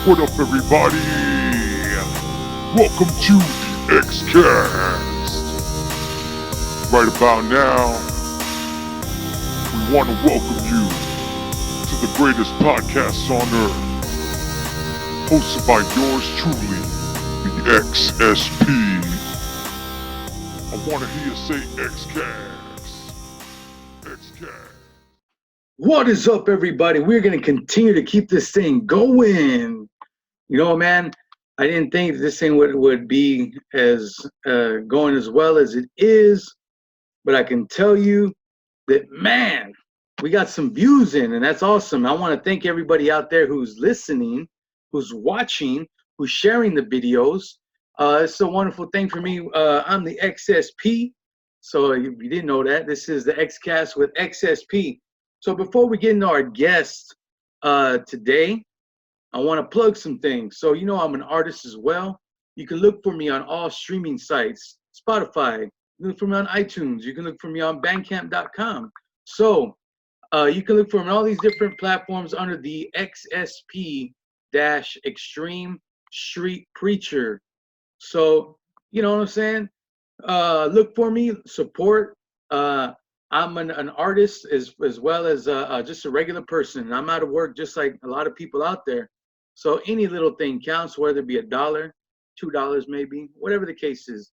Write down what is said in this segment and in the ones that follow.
What up, everybody? Welcome to the XCast. Right about now, we want to welcome you to the greatest podcast on earth, hosted by yours truly, the XSP. I want to hear you say XCast. XCast. What is up, everybody? We're going to continue to keep this thing going. You know, man, I didn't think this thing would be as going as well as it is, but I can tell you that, man, we got some views in, and that's awesome. I want to thank everybody out there who's listening, who's watching, who's sharing the videos. It's a wonderful thing for me. I'm the XSP. So if you didn't know that, this is the XCast with XSP. So before we get into our guest today, I want to plug some things. So you know I'm an artist as well. You can look for me on all streaming sites, Spotify. You can look for me on iTunes. You can look for me on Bandcamp.com. So you can look for me on all these different platforms under the XSP-Extreme Street Preacher. So you know what I'm saying? Look for me, support. I'm an artist as well as just a regular person. And I'm out of work just like a lot of people out there. So any little thing counts, whether it be $1, $2 maybe, whatever the case is.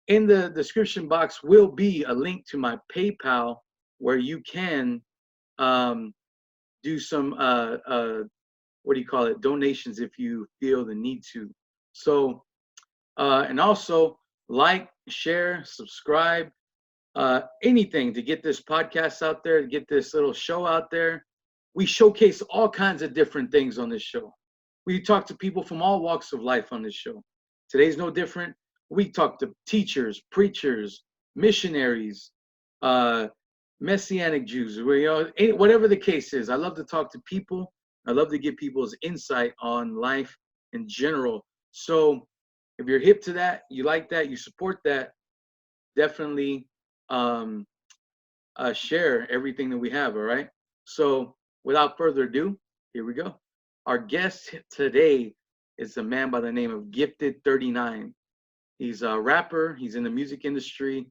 In the description box will be a link to my PayPal where you can do some, what do you call it, donations if you feel the need to. So, and also like, share, subscribe. Anything to get this podcast out there, to get this little show out there. We showcase all kinds of different things on this show. We talk to people from all walks of life on this show. Today's no different. We talk to teachers, preachers, missionaries, Messianic Jews, whatever the case is. I love to talk to people. I love to give people's insight on life in general. So if you're hip to that, you like that, you support that, definitely share everything that we have. All right. So without further ado, here we go. Our guest today is a man by the name of Gifted39. He's a rapper. He's in the music industry,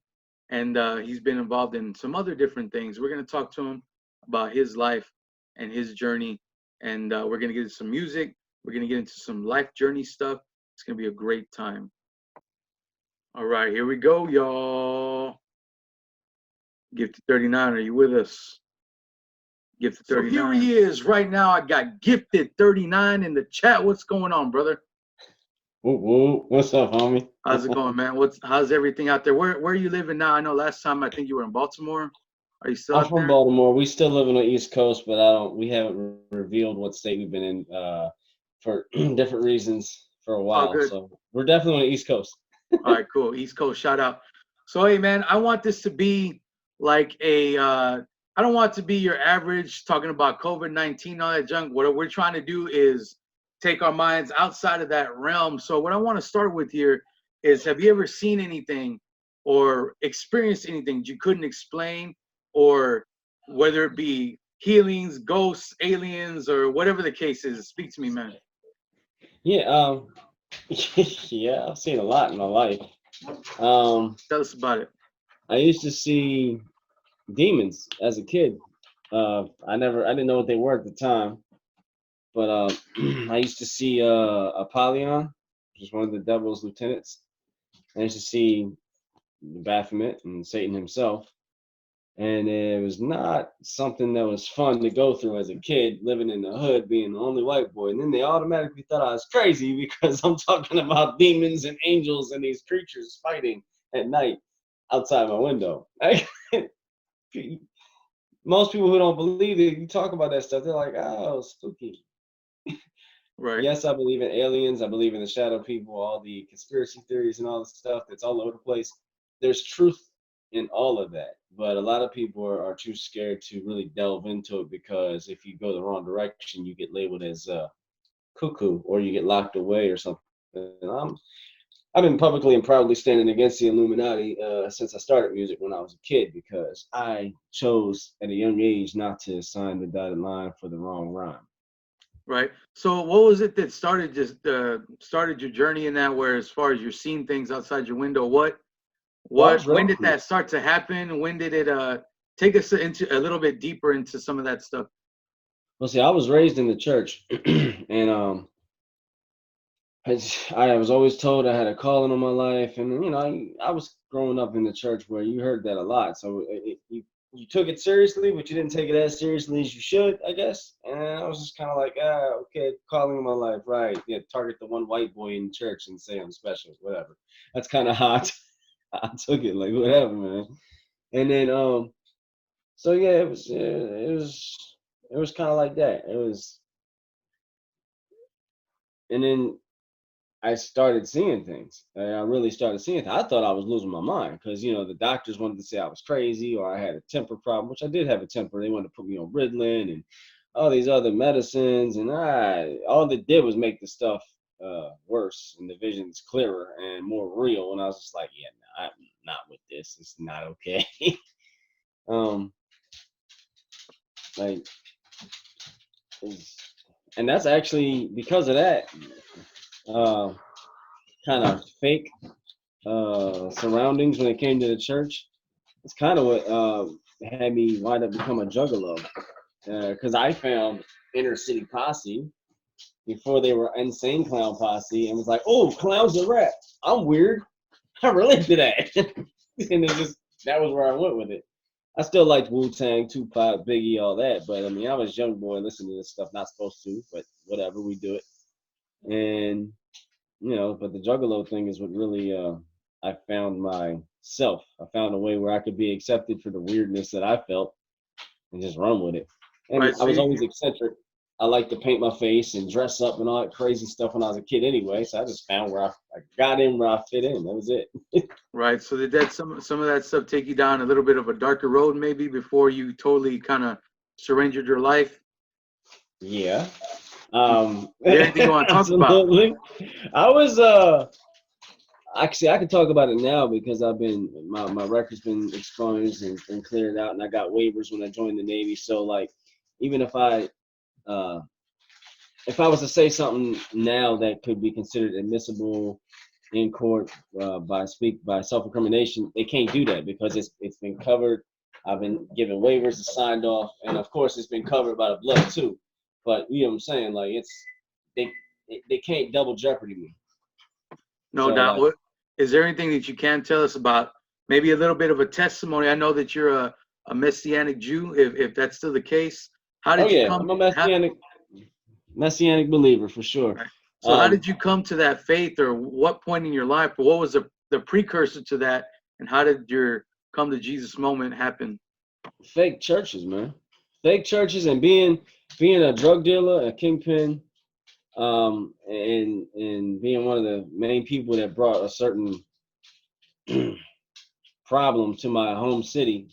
and he's been involved in some other different things. We're going to talk to him about his life and his journey, and we're going to get into some music. We're going to get into some life journey stuff. It's going to be a great time. All right, here we go, y'all. Gifted39, are you with us? Gifted39. So here he is right now. I got Gifted39 in the chat. What's going on, brother? What's up, homie? How's it going, man? How's everything out there? Where are you living now? I know last time I think you were in Baltimore. Are you still I'm out from there? Baltimore. We still live on the East Coast, but we haven't revealed what state we've been in for different reasons for a while. Good. So we're definitely on the East Coast. All right, cool. East Coast, shout out. So hey, man, I want this to be like I don't want it to be your average talking about COVID-19, all that junk. What we're trying to do is take our minds outside of that realm. So what I want to start with here is, have you ever seen anything or experienced anything you couldn't explain, or whether it be healings, ghosts, aliens, or whatever the case is? Speak to me, man. Yeah, yeah, I've seen a lot in my life. Tell us about it. I used to see demons as a kid. I didn't know what they were at the time, but I used to see Apollyon, which is one of the devil's lieutenants. I used to see the Baphomet and Satan himself, and it was not something that was fun to go through as a kid, living in the hood, being the only white boy. And then they automatically thought I was crazy because I'm talking about demons and angels and these creatures fighting at night outside my window. Most people who don't believe it, you talk about that stuff, they're like, oh, spooky. Right. Yes, I believe in aliens. I believe in the shadow people, all the conspiracy theories and all the stuff that's all over the place. There's truth in all of that. But a lot of people are too scared to really delve into it, because if you go the wrong direction, you get labeled as cuckoo, or you get locked away or something. I've been publicly and proudly standing against the Illuminati since I started music when I was a kid, because I chose at a young age not to sign the dotted line for the wrong rhyme. Right. So what was it that started your journey in that, where as far as you're seeing things outside your window, Well, I was when did raised in that start to happen? When did it take us into a little bit deeper into some of that stuff? well, see, I was raised in the church, and I was always told I had a calling on my life, and you know, I was growing up in the church where you heard that a lot. So you took it seriously, but you didn't take it as seriously as you should, I guess. And I was just kind of like, okay, calling on my life, right? Yeah, target the one white boy in church and say I'm special, whatever. That's kind of how I took it, like whatever, man. And then so yeah, it was kind of like that. It was, and then I started seeing things. I really started seeing things. I thought I was losing my mind because, you know, the doctors wanted to say I was crazy or I had a temper problem, which I did have a temper. They wanted to put me on Ritalin and all these other medicines. And all they did was make the stuff worse and the vision's clearer and more real. And I was just like, yeah, no, I'm not with this. It's not okay. um, like, and that's actually because of that. Uh, Kind of fake surroundings when it came to the church. It's kind of what had me wind up become a juggalo. Because I found Inner City Posse before they were Insane Clown Posse, and was like, oh, clowns are rap. I'm weird. I relate to that. And it just, that was where I went with it. I still liked Wu-Tang, Tupac, Biggie, all that, but I mean, I was a young boy listening to this stuff, not supposed to, but whatever, we do it. And you know, but the juggalo thing is what really I found myself. I found a way where I could be accepted for the weirdness that I felt and just run with it. And Right. I So was always eccentric. I like to paint my face and dress up and all that crazy stuff when I was a kid anyway. So I just found where I got in where I fit in. That was it. right. So did that some of that stuff take you down a little bit of a darker road maybe before you totally kind of surrendered your life? Yeah. Is there anything you want to talk about? Absolutely. I was actually, I can talk about it now because I've been my record's been expunged and cleared out, and I got waivers when I joined the Navy. So like, even uh, if I was to say something now that could be considered admissible in court by self-incrimination, they can't do that because it's been covered. I've been given waivers, it's signed off, and of course it's been covered by the blood too. But you know what I'm saying? Like they they can't double jeopardy me. No So doubt. like, What is there anything that you can tell us about? Maybe a little bit of a testimony. I know that you're a Messianic Jew, if that's still the case. How oh did you yeah, come? I'm a messianic believer for sure. Right. So how did you come to that faith, or what point in your life, or what was the precursor to that, and how did your come to Jesus moment happen? Fake churches, man. Fake churches and being a drug dealer, a kingpin, and being one of the main people that brought a certain problem to my home city.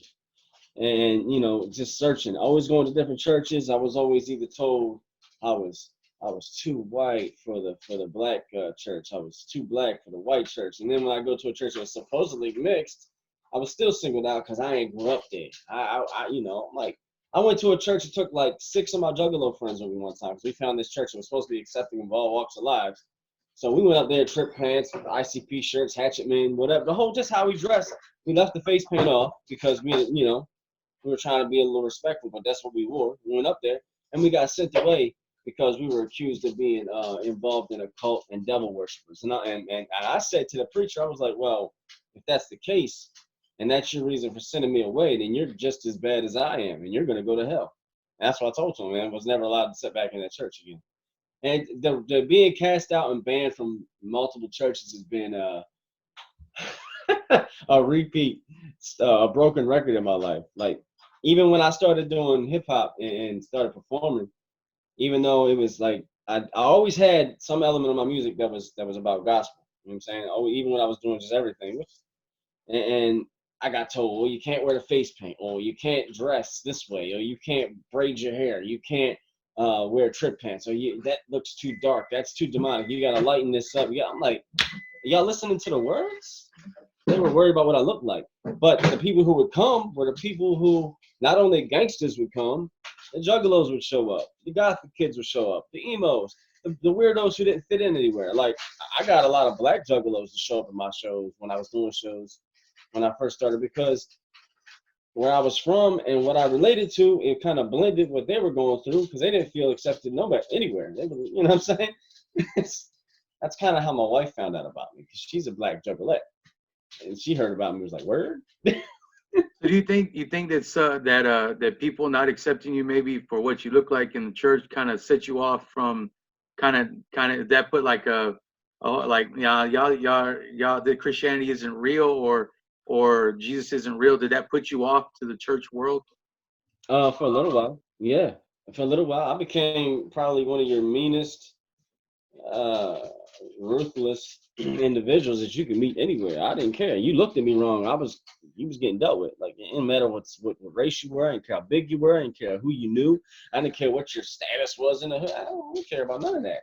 And you know, just searching, always going to different churches. I was always either told I was I was too white for the black church. I was too black for the white church. And then when I go to a church that was supposedly mixed, I was still singled out because I ain't grew up there. You know, like I went to a church that took like 6 of my juggalo friends with me one time because we found this church that was supposed to be accepting of all walks of life. So we went up there, trip pants, ICP shirts, hatchet men, whatever. The whole just how we dressed. We left the face paint off because you know, we were trying to be a little respectful, but that's what we wore. We went up there and we got sent away because we were accused of being involved in a cult and devil worshippers. And I said to the preacher, I was like, well, if that's the case and that's your reason for sending me away, then you're just as bad as I am and you're going to go to hell. And that's what I told him, man. I was never allowed to sit back in that church again. And the being cast out and banned from multiple churches has been a repeat, a broken record in my life. Like, even when I started doing hip hop and started performing, even though it was like I always had some element of my music that was about gospel. You know what I'm saying? Oh, even when I was doing just everything, and I got told, well, you can't wear the face paint, or you can't dress this way, or you can't braid your hair, you can't wear trip pants, or that looks too dark, that's too demonic. You gotta lighten this up. Yeah, I'm like, y'all listening to the words? They were worried about what I looked like. But the people who would come were the people who not only gangsters would come, The juggalos would show up. The gothic kids would show up. The emos, the weirdos who didn't fit in anywhere. Like, I got a lot of black juggalos to show up at my shows when I was doing shows when I first started, because where I was from and what I related to, it kind of blended what they were going through, because they didn't feel accepted nowhere, anywhere. They were, you know what I'm saying? That's kind of how my wife found out about me, because she's a black juggalette. And she heard about me, was like, word? So do you think that's that people not accepting you maybe for what you look like in the church kind of set you off from kind of that put like a like y'all that Christianity isn't real or Jesus isn't real? Did that put you off to the church world? For a little while, yeah. For a little while, I became probably one of your meanest, uh, ruthless individuals that you could meet anywhere. I didn't care. You looked at me wrong, you was getting dealt with. Like, it didn't matter what race you were, I didn't care how big you were, I didn't care who you knew, I didn't care what your status was in the hood. I don't care about none of that.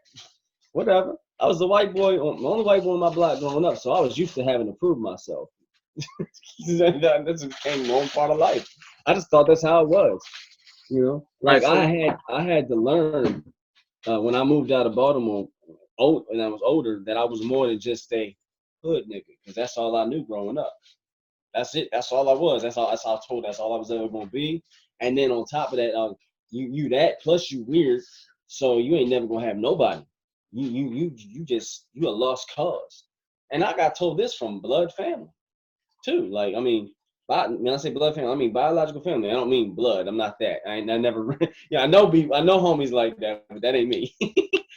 Whatever. I was the white boy, the only white boy on my block growing up, so I was used to having to prove myself. That's became one part of life. I just thought that's how it was, you know. Like, I had to learn when I moved out of Baltimore, when I was older, that I was more than just a hood nigga, because that's all I knew growing up. That's it. That's all I was. That's all I was told. That's all I was ever gonna be. And then on top of that, you that plus you weird, so you ain't never gonna have nobody. You a lost cause. And I got told this from blood family too. Like, I mean, when I say blood family, I mean biological family. I don't mean blood. I'm not that. I never. Yeah, I know homies like that, but that ain't me.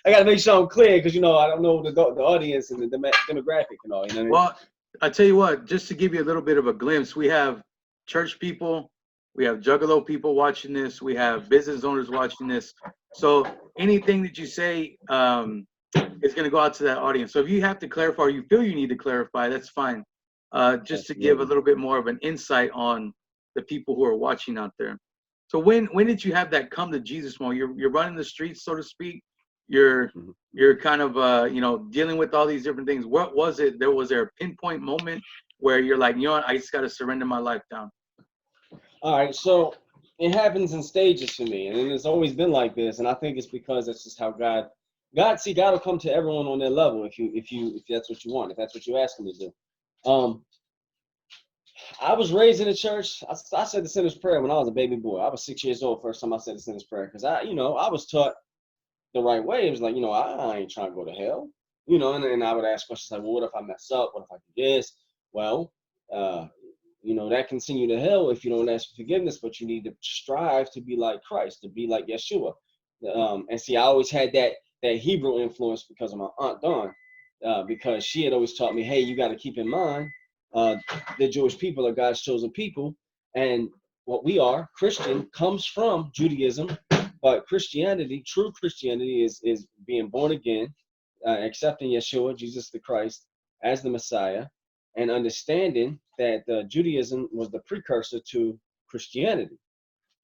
I gotta make sure I'm clear, because, you know, I don't know the audience and the demographic and all. You know what I mean? Well, I tell you what, just to give you a little bit of a glimpse, we have church people, we have juggalo people watching this, we have business owners watching this. So anything that you say is going to go out to that audience. So if you have to clarify or you feel you need to clarify, that's fine. Just to give a little bit more of an insight on the people who are watching out there. So when did you have that come to Jesus moment? You're running the streets, so to speak. You're kind of you know, dealing with all these different things. What was it? Was there a pinpoint moment where you're like, you know what, I just got to surrender my life down? All right, so it happens in stages for me, and it's always been like this. And I think it's because that's just how God will come to everyone on their level if that's what you want, if that's what you ask Him to do. I was raised in the church. I said the sinner's prayer when I was a baby boy. I was 6 years old first time I said the sinner's prayer, because I was taught the right way. It was like, I ain't trying to go to hell, and then I would ask questions like, well, what if I mess up? What if I do this? Well, that can send you to hell if you don't ask for forgiveness, but you need to strive to be like Christ, to be like Yeshua. And see, I always had that Hebrew influence because of my Aunt Dawn, because she had always taught me, hey, you got to keep in mind, the Jewish people are God's chosen people, and what we are, Christian, comes from Judaism. But Christianity, true Christianity, is being born again, accepting Yeshua, Jesus the Christ, as the Messiah, and understanding that Judaism was the precursor to Christianity. You know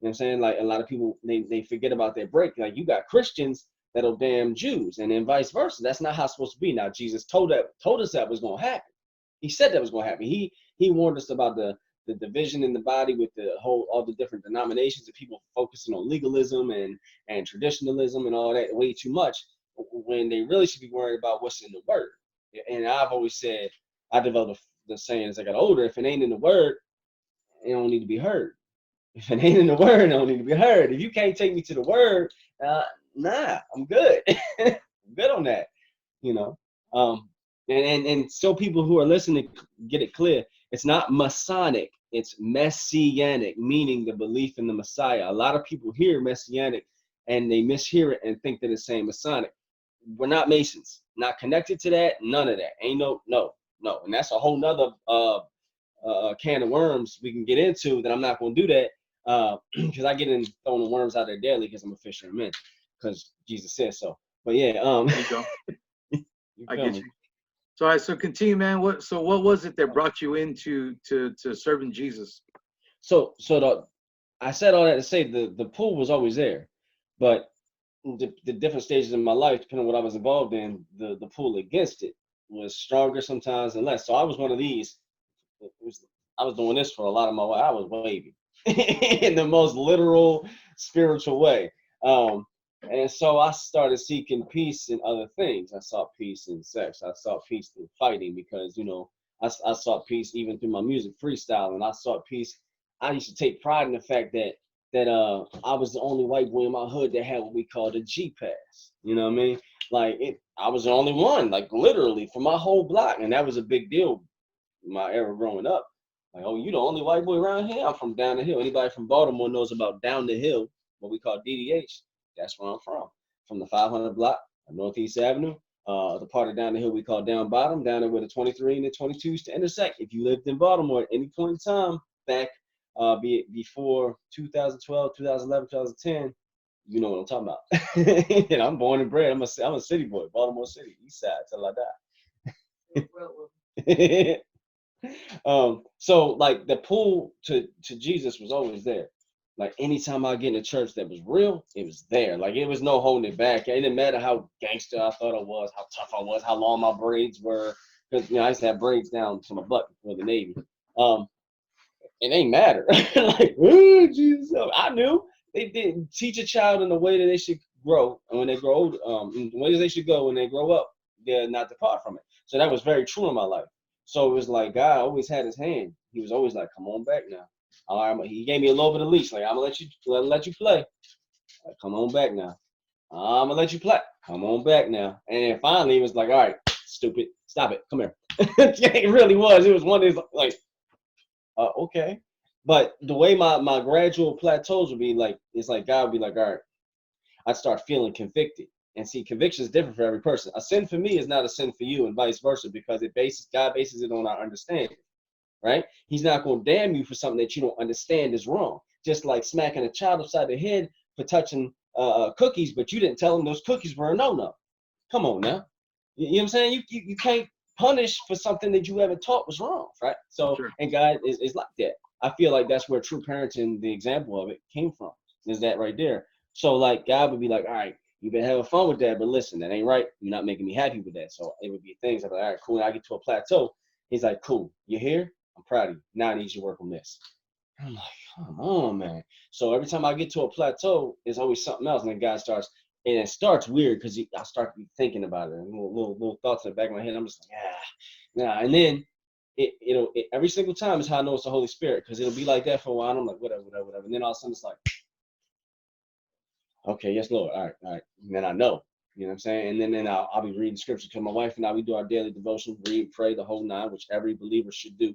what I'm saying? Like, a lot of people, they forget about their break. Like, you got Christians that'll damn Jews, and then vice versa. That's not how it's supposed to be. Now, Jesus told us that was going to happen. He said that was going to happen. He warned us about the division in the body with all the different denominations of people focusing on legalism and traditionalism and all that way too much, when they really should be worried about what's in the word. And I've always said, I developed the saying as I got older, if it ain't in the word, it don't need to be heard. If it ain't in the word, it don't need to be heard. If you can't take me to the word, nah, I'm good. I'm good on that, And so people who are listening get it clear. It's not Masonic, it's Messianic, meaning the belief in the Messiah. A lot of people hear Messianic and they mishear it and think that it's saying Masonic. We're not Masons, not connected to that, none of that. Ain't no. And that's a whole nother can of worms we can get into that I'm not going to do that, because I get in throwing the worms out there daily because I'm a fisher of men, because Jesus says so. But yeah, there you go. I get you. So continue, man. What was it that brought you into to serving Jesus? So I said all that to say the pull was always there, but the different stages in my life, depending on what I was involved in, the pull against it was stronger sometimes and less. So I was one of these. I was doing this for a lot of my life. I was wavy. in the most literal spiritual way. And so I started seeking peace in other things. I sought peace in sex. I sought peace through fighting because, I sought peace even through my music freestyling. I sought peace. I used to take pride in the fact that I was the only white boy in my hood that had what we called a G pass. You know what I mean? I was the only one, like literally for my whole block, and that was a big deal in my era growing up. Like, oh, you the only white boy around here? I'm from down the hill. Anybody from Baltimore knows about down the hill, what we call DDH. That's where I'm from the 500 block of Northeast Avenue. The part of down the hill we call down bottom, down there where the 23 and the 22 used to intersect. If you lived in Baltimore at any point in time back before 2012, 2011, 2010, you know what I'm talking about. And I'm born and bred. I'm a city boy, Baltimore City, East Side, till I die. So like the pull to Jesus was always there. Like anytime I get in a church that was real, it was there. Like it was no holding it back. It didn't matter how gangster I thought I was, how tough I was, how long my braids were. Because I used to have braids down to my butt before the Navy. It ain't matter. Like, oh, Jesus, I knew they didn't teach a child in the way that they should grow, and when they grow old, in the ways they should go when they grow up, they're not depart from it. So that was very true in my life. So it was like God always had his hand. He was always like, "Come on back now." All right, he gave me a little bit of leash. Like, I'm gonna let you play. Like, come on back now. I'm gonna let you play. Come on back now. And then finally, he was like, "All right, stupid, stop it. Come here." It really was. It was one of these like, okay. But the way my gradual plateaus would be like, it's like God would be like, all right, I'd start feeling convicted. And see, conviction is different for every person. A sin for me is not a sin for you, and vice versa, because God bases it on our understanding, right? He's not going to damn you for something that you don't understand is wrong. Just like smacking a child upside the head for touching cookies, but you didn't tell them those cookies were a no-no. Come on now. You know what I'm saying? You can't punish for something that you haven't taught was wrong, right? So, sure. And God is like that. I feel like that's where true parenting, the example of it, came from, is that right there. So, like, God would be like, all right, you've been having fun with that, but listen, that ain't right. You're not making me happy with that. So it would be things like, all right, cool. When I get to a plateau, he's like, cool, you're here? I'm proud of you. Now I need you to work on this. I'm like, come on, man. So every time I get to a plateau, there's always something else. And then God starts, and it starts weird because I start to be thinking about it. And little thoughts in the back of my head. I'm just like, nah. And then it'll every single time is how I know it's the Holy Spirit, because it'll be like that for a while. And I'm like, whatever. And then all of a sudden it's like, okay, yes, Lord. All right. And then I know. You know what I'm saying? And then I'll be reading scripture to my wife, and we do our daily devotion, read, pray, the whole nine, which every believer should do.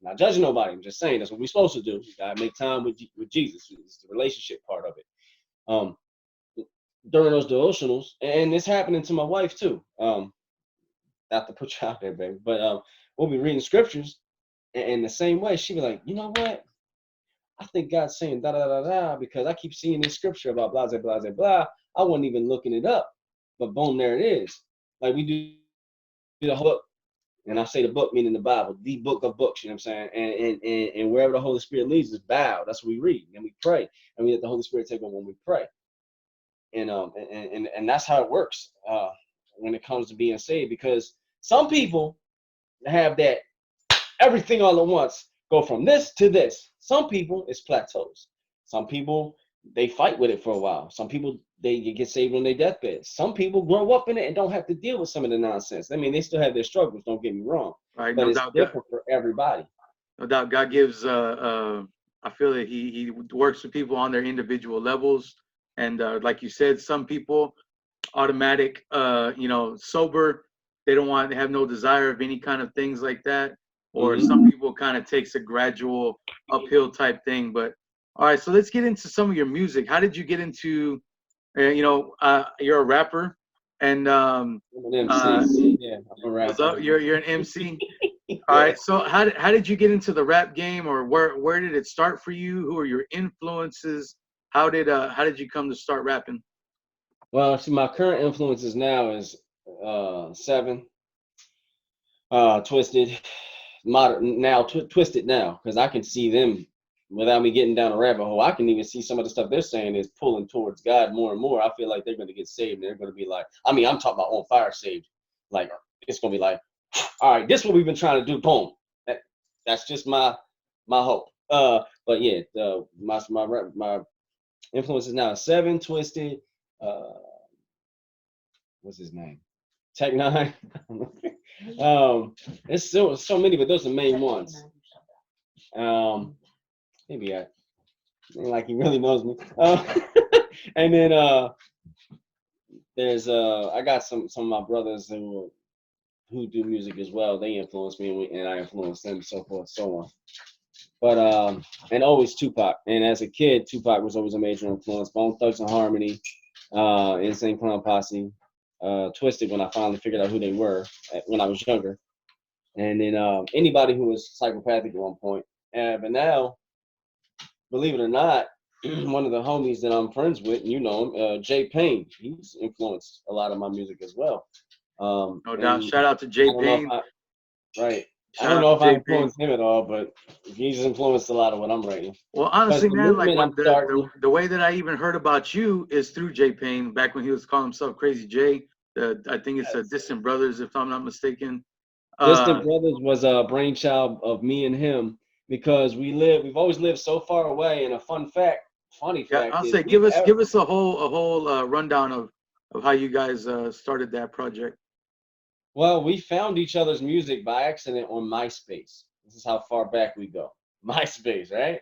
Not judging nobody. I'm just saying that's what we're supposed to do. You gotta make time with Jesus. It's the relationship part of it. During those devotionals, and it's happening to my wife too. Not to put you out there, baby, but we'll be reading scriptures, and in the same way, she be like, you know what? I think God's saying da da da da because I keep seeing this scripture about blah blah blah blah. I wasn't even looking it up, but boom, there it is. Like we do the whole book, and I say the book meaning the Bible, the book of books. You know what I'm saying? And wherever the Holy Spirit leads us, bow. That's what we read, and we pray, and we let the Holy Spirit take over when we pray. And that's how it works when it comes to being saved, because some people have that everything all at once, go from this to this. Some people it's plateaus. Some people they fight with it for a while. Some people they get saved on their deathbed. Some people grow up in it and don't have to deal with some of the nonsense. I mean, they still have their struggles, don't get me wrong, right, but no it's different for everybody. No doubt God gives I feel that he works with people on their individual levels. And like you said, some people automatic, sober, they don't have no desire of any kind of things like that. Or some people kind of takes a gradual uphill type thing. But all right, so let's get into some of your music. How did you get into, you're a rapper, and I'm an MC. Yeah, I'm a rapper. So you're an MC. All right, so how did you get into the rap game, or where did it start for you? Who are your influences? How did you come to start rapping? Well, see, my current influences now is Seven, Twisted, modern now, Twisted now, because I can see them without me getting down a rabbit hole. I can even see some of the stuff they're saying is pulling towards God more and more. I feel like they're going to get saved, and they're going to be like, I'm talking about on fire saved. Like it's going to be like, all right, this is what we've been trying to do. Boom. That's just my hope. But yeah, my influences now: Seven, Twisted, what's his name? Tech Nine. It's so many, but those are the main ones. Maybe I ain't like he really knows me. And then there's I got some of my brothers who do music as well. They influence me, and I influence them, so forth, so on. But and always Tupac. And as a kid, Tupac was always a major influence. Bone Thugs and Harmony, Insane Clown Posse, Twisted when I finally figured out who they were when I was younger, and then anybody who was psychopathic at one point. But now, believe it or not, one of the homies that I'm friends with, you know him, Jay Payne, he's influenced a lot of my music as well. No doubt. Shout out to Jay Payne. Right. I Shout don't out know to if I Jay Payne. influenced him at all, but he's influenced a lot of what I'm writing. Well, honestly, But the man, like movement when I'm starting, the way that I even heard about you is through Jay Payne back when he was calling himself Crazy Jay. I think it's Distant Brothers, if I'm not mistaken. Distant Brothers was a brainchild of me and him because we've always lived so far away. And a funny fact Yeah, I'll is say give us a whole rundown of how you guys started that project. well, we found each other's music by accident on MySpace. This is how far back we go. MySpace, right?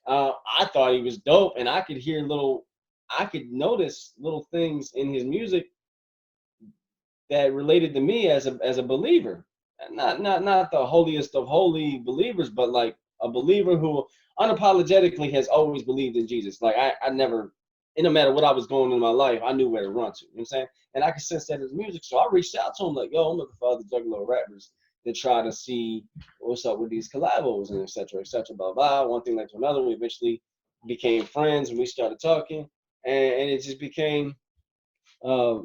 I thought he was dope, and I could notice little things in his music that related to me as a believer. Not the holiest of holy believers, but like a believer who unapologetically has always believed in Jesus. Like I never, it no matter what I was going in my life, I knew where to run to. You know what I'm saying? And I could sense that in his music. So I reached out to him like, yo, I'm looking for other Juggalo rappers to try to see what's up with these collabos and et cetera, blah, blah. One thing led to another. We eventually became friends and we started talking, and it just became a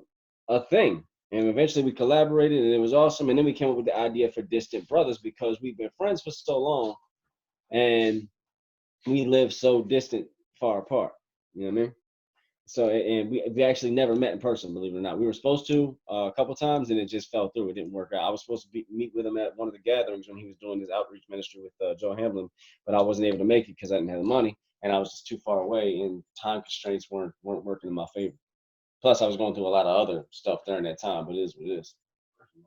thing. And eventually we collaborated and it was awesome. And then we came up with the idea for Distant Brothers because we've been friends for so long and we live so distant, far apart. You know what I mean? So, and we actually never met in person, believe it or not. We were supposed to a couple times and it just fell through. It didn't work out. I was supposed to meet with him at one of the gatherings when he was doing his outreach ministry with Joe Hamlin, but I wasn't able to make it because I didn't have the money and I was just too far away and time constraints weren't working in my favor. Plus, I was going through a lot of other stuff during that time, but it is what it is.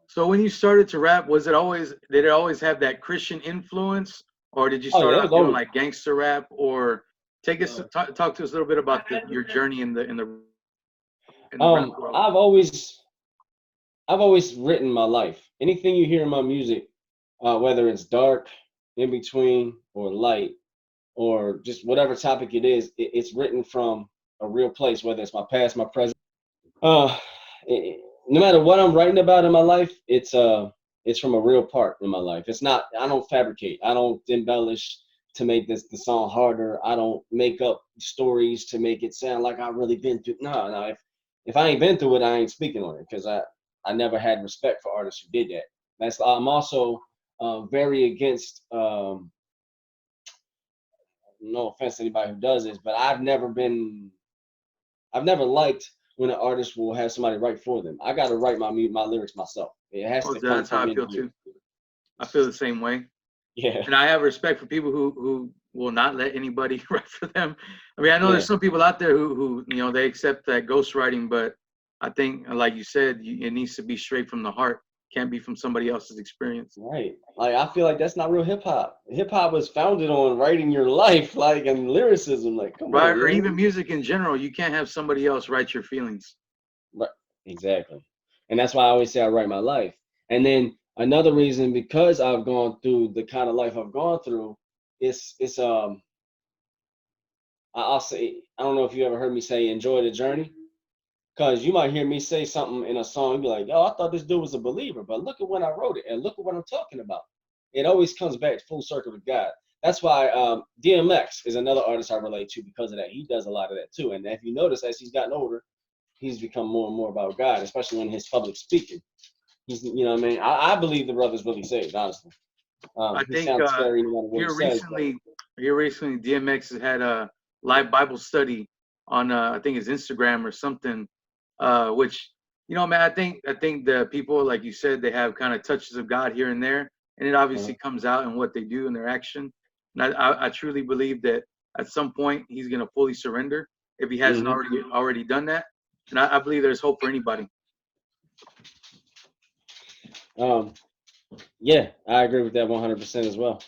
So when you started to rap, did it always have that Christian influence, or did you Oh, start yeah, it out was doing always. like gangster rap? Or talk to us a little bit about your journey in the rap world. I've always written my life. Anything you hear in my music, whether it's dark, in between, or light, or just whatever topic it is, it's written from a real place, whether it's my past, my present. Uh, no matter what I'm writing about in my life, it's from a real part in my life. It's not. I don't fabricate. I don't embellish to make the song harder. I don't make up stories to make it sound like I've really been through. No. If I ain't been through it, I ain't speaking on it because I never had respect for artists who did that. I'm also very against. No offense to anybody who does this, but I've never liked when an artist will have somebody write for them. I got to write my lyrics myself. It has to come That's how from I feel me. too. I feel the same way. Yeah. And I have respect for people who will not let anybody write for them. I mean, I know there's some people out there who they accept that ghostwriting, but I think, like you said, it needs to be straight from the heart. Can't be from somebody else's experience. Right. Like I feel like that's not real hip hop. Hip hop was founded on writing your life, like, and lyricism. Like, come on. Or even music in general. You can't have somebody else write your feelings. Right. Exactly. And that's why I always say I write my life. And then another reason, because I've gone through the kind of life I've gone through, I'll say, I don't know if you ever heard me say enjoy the journey. Because you might hear me say something in a song and be like, oh, I thought this dude was a believer, but look at when I wrote it and look at what I'm talking about. It always comes back full circle to God. That's why DMX is another artist I relate to because of that. He does a lot of that too. And if you notice, as he's gotten older, he's become more and more about God, especially when his public speaking. He's, you know what I mean? I believe the brother's really saved, honestly. I He think sounds scary no matter what he says. Here recently, DMX has had a live Bible study on I think his Instagram or something, which man, I think the people, like you said, they have kind of touches of God here and there, and it obviously comes out in what they do in their action. And I truly believe that at some point he's going to fully surrender if he hasn't already done that. And I believe there's hope for anybody. Yeah, I agree with that 100% as well.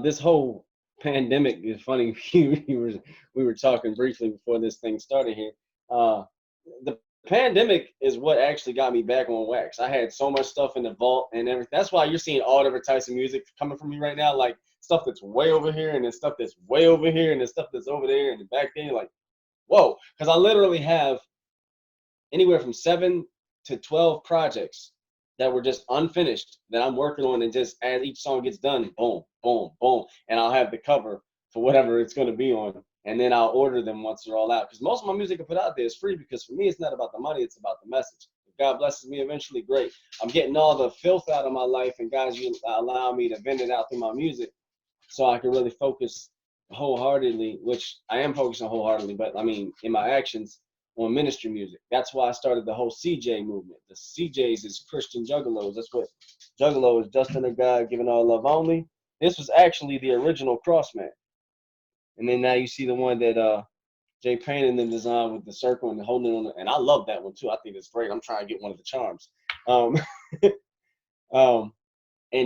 This whole pandemic is funny. we were talking briefly before this thing started here. The pandemic is what actually got me back on wax. I had so much stuff in the vault and everything. That's why you're seeing all different types of music coming from me right now, like stuff that's way over here and then stuff that's way over here and then stuff that's over there and back there. Like, whoa, because I literally have anywhere from 7 to 12 projects that were just unfinished that I'm working on, and just as each song gets done, boom, boom, boom, and I'll have the cover for whatever it's going to be on, and then I'll order them once they're all out. Because most of my music I put out there is free, because for me it's not about the money, it's about the message. If God blesses me eventually, great. I'm getting all the filth out of my life, and guys, you allow me to vent it out through my music, so I can really focus wholeheartedly, which I am focusing wholeheartedly, but I mean in my actions, on ministry music. That's why I started the whole CJ movement. The CJs is Christian Juggalos. That's what Juggalo is, just under God, giving all love only. This was actually the original Crossman. And then now you see the one that Jay Payne and them designed with the circle and holding it on and I love that one too. I think it's great. I'm trying to get one of the charms. And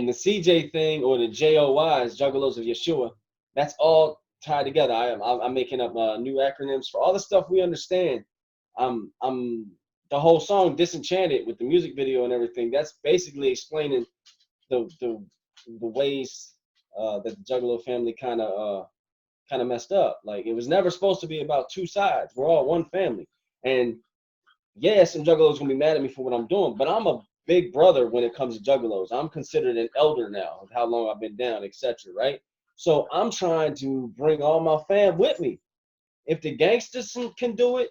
the CJ thing, or the JOYs, Juggalos of Yeshua, that's all tied together. I'm making up new acronyms for all the stuff we understand. I'm the whole song Disenchanted with the music video and everything. That's basically explaining the ways that the Juggalo family kind of messed up. Like, it was never supposed to be about two sides. We're all one family. And yes, some Juggalos gonna be mad at me for what I'm doing, but I'm a big brother when it comes to Juggalos. I'm considered an elder now of how long I've been down, etc. Right? So I'm trying to bring all my fam with me. If the gangsters can do it,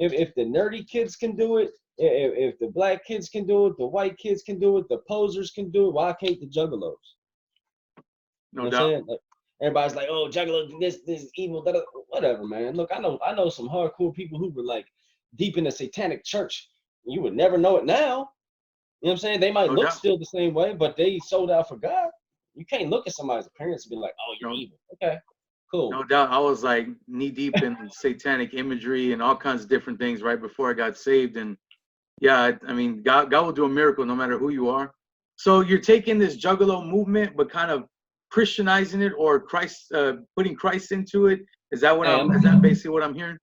if the nerdy kids can do it, if the black kids can do it, the white kids can do it, the posers can do it, why can't the Juggalos? No doubt. Like, everybody's like, oh, Juggalo, this is evil, whatever, man. Look, I know some hardcore people who were like deep in the satanic church. You would never know it now. You know what I'm saying? They might look still the same way, but they sold out for God. You can't look at somebody's appearance and be like, oh, you're evil. Okay. Cool. No doubt. I was like knee deep in satanic imagery and all kinds of different things right before I got saved. And yeah, I mean, God will do a miracle no matter who you are. So you're taking this Juggalo movement, but kind of Christianizing it, or Christ, putting Christ into it. Is that what is that basically what I'm hearing?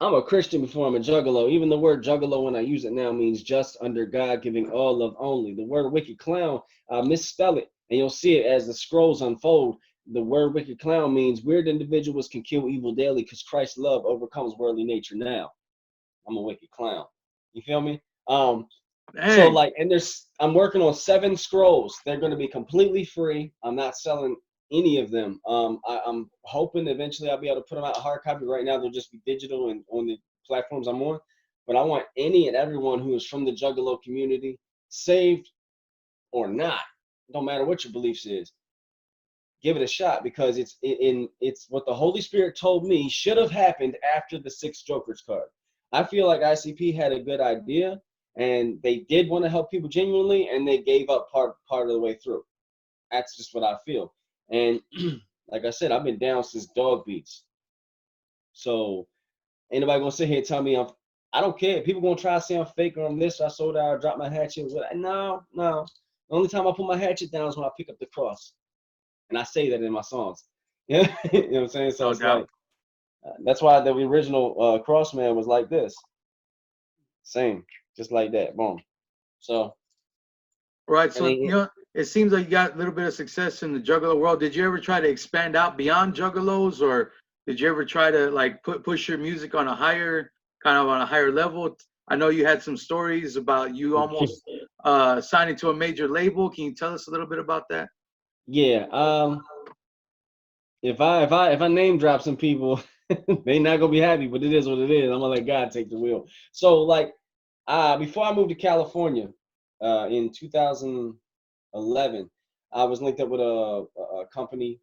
I'm a Christian before I'm a Juggalo. Even the word Juggalo, when I use it now, means just under God, giving all love only. The word wicked clown, misspell it, and you'll see it as the scrolls unfold. The word wicked clown means weird individuals can kill evil daily because Christ's love overcomes worldly nature now. I'm a wicked clown. You feel me? So like, and I'm working on 7 scrolls. They're going to be completely free. I'm not selling any of them. I'm hoping eventually I'll be able to put them out hard copy. Right now they'll just be digital and on the platforms I'm on. But I want any and everyone who is from the Juggalo community, saved or not, no matter what your beliefs is, give it a shot, because it's what the Holy Spirit told me should have happened after the 6 Jokers card. I feel like ICP had a good idea, and they did want to help people genuinely, and they gave up part of the way through. That's just what I feel. And like I said, I've been down since Dog Beats. So ain't nobody gonna sit here and tell me I don't care. People gonna try to say I'm fake or I'm this, or I sold out, or drop my hatchet. No. The only time I put my hatchet down is when I pick up the cross. And I say that in my songs. You know what I'm saying? So it's like, that's why the original Crossman was like this. Same, just like that. Boom. So. Right. So, you know, it seems like you got a little bit of success in the Juggalo world. Did you ever try to expand out beyond Juggalos, or did you ever try to like push your music on a higher level? I know you had some stories about you almost signing to a major label. Can you tell us a little bit about that? Yeah. If I name drop some people, they not gonna be happy, but it is what it is. I'm gonna let God take the wheel. So like, before I moved to California, in 2011, I was linked up with a company,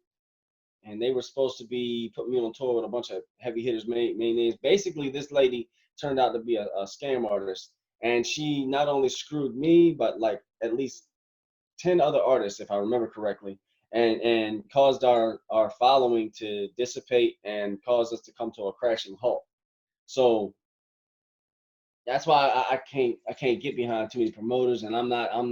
and they were supposed to be putting me on tour with a bunch of heavy hitters, main names. Basically, this lady turned out to be a scam artist, and she not only screwed me, but like at least 10 other artists, if I remember correctly. and caused our following to dissipate and caused us to come to a crashing halt. So that's why I can't get behind too many promoters, and I'm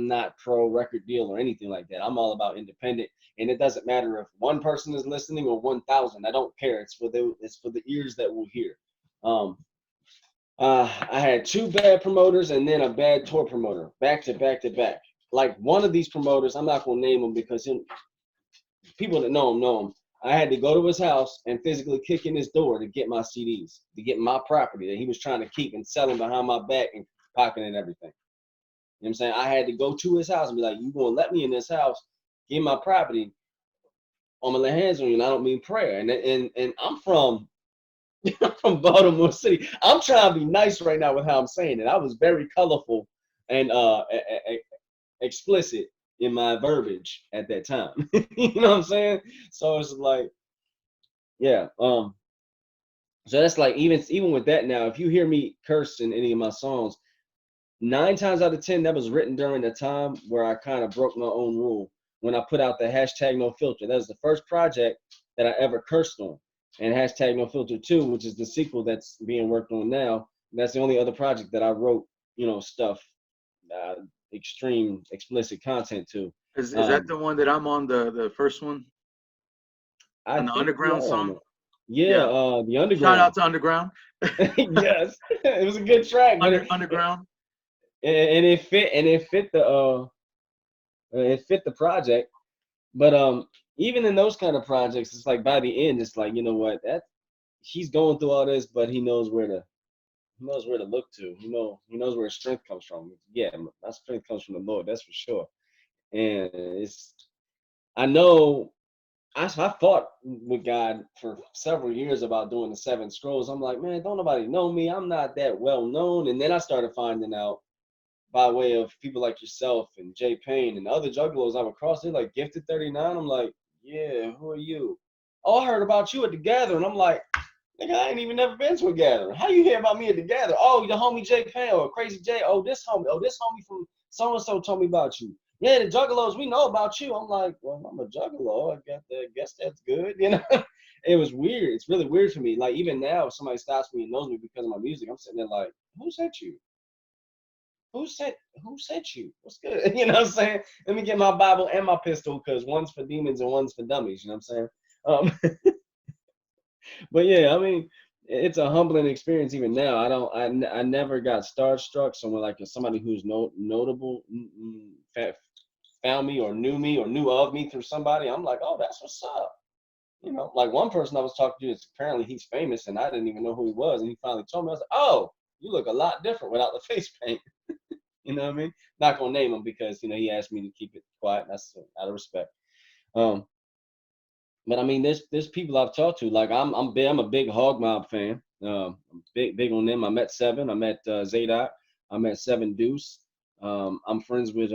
not pro record deal or anything like that. I'm all about independent, and it doesn't matter if one person is listening or 1,000. I don't care. It's for the ears that will hear. I had 2 bad promoters and then a bad tour promoter back to back to back. Like one of these promoters, I'm not gonna name him because people that know him. I had to go to his house and physically kick in his door to get my CDs, to get my property that he was trying to keep and selling behind my back and pocketing everything. You know what I'm saying? I had to go to his house and be like, you gonna let me in this house, get my property, I'm gonna lay hands on you, and I don't mean prayer. And I'm from from Baltimore City. I'm trying to be nice right now with how I'm saying it. I was very colorful and explicit in my verbiage at that time. You know what I'm saying? So it's like, yeah. So that's like even with that now, if you hear me curse in any of my songs, 9 times out of 10 that was written during the time where I kind of broke my own rule when I put out the #NoFilter. That was the first project that I ever cursed on. And #NoFilter 2, which is the sequel that's being worked on now. That's the only other project that I wrote, stuff, extreme explicit content to. Is that the one that I'm on, the first one? I On the think you Underground are on song? it. Yeah, Yeah. the Shout Underground. out to Underground. Yes, it was a good track, but Underground. and it fit the project. But even in those kind of projects, it's like by the end, it's like, you know what, that he's going through all this, but he knows where to look to. He knows where his strength comes from. Yeah, my strength comes from the Lord, that's for sure. And I know I fought with God for several years about doing the 7 scrolls. I'm like, man, don't nobody know me. I'm not that well known. And then I started finding out by way of people like yourself and Jay Payne and other juggalos I've across. They're like, Gifted 39. I'm like, yeah, who are you? Oh, I heard about you at the gathering. I'm like, nigga, I ain't even never been to a gathering. How you hear about me at the gathering? Oh, the homie Jay Payne or Crazy Jay. Oh, this homie from so-and-so told me about you. Yeah, the juggalos, we know about you. I'm like, well, I'm a juggalo. I guess that's good, It was weird. It's really weird for me. Like, even now, if somebody stops me and knows me because of my music, I'm sitting there like, who sent you? Who sent you? What's good? You know what I'm saying? Let me get my Bible and my pistol, because one's for demons and one's for dummies. You know what I'm saying? But yeah, I mean, it's a humbling experience even now. I never got starstruck. Someone like somebody who's notable found me or knew of me through somebody. I'm like, oh, that's what's up. Like one person I was talking to is apparently he's famous, and I didn't even know who he was, and he finally told me. I was like, oh, you look a lot different without the face paint. You know what I mean? Not gonna name him because he asked me to keep it quiet. That's out of respect. But I mean, there's people I've talked to. Like I'm a big Hog Mob fan. I'm big on them. I met Seven. I met Zadok. I met Seven Deuce. I'm friends with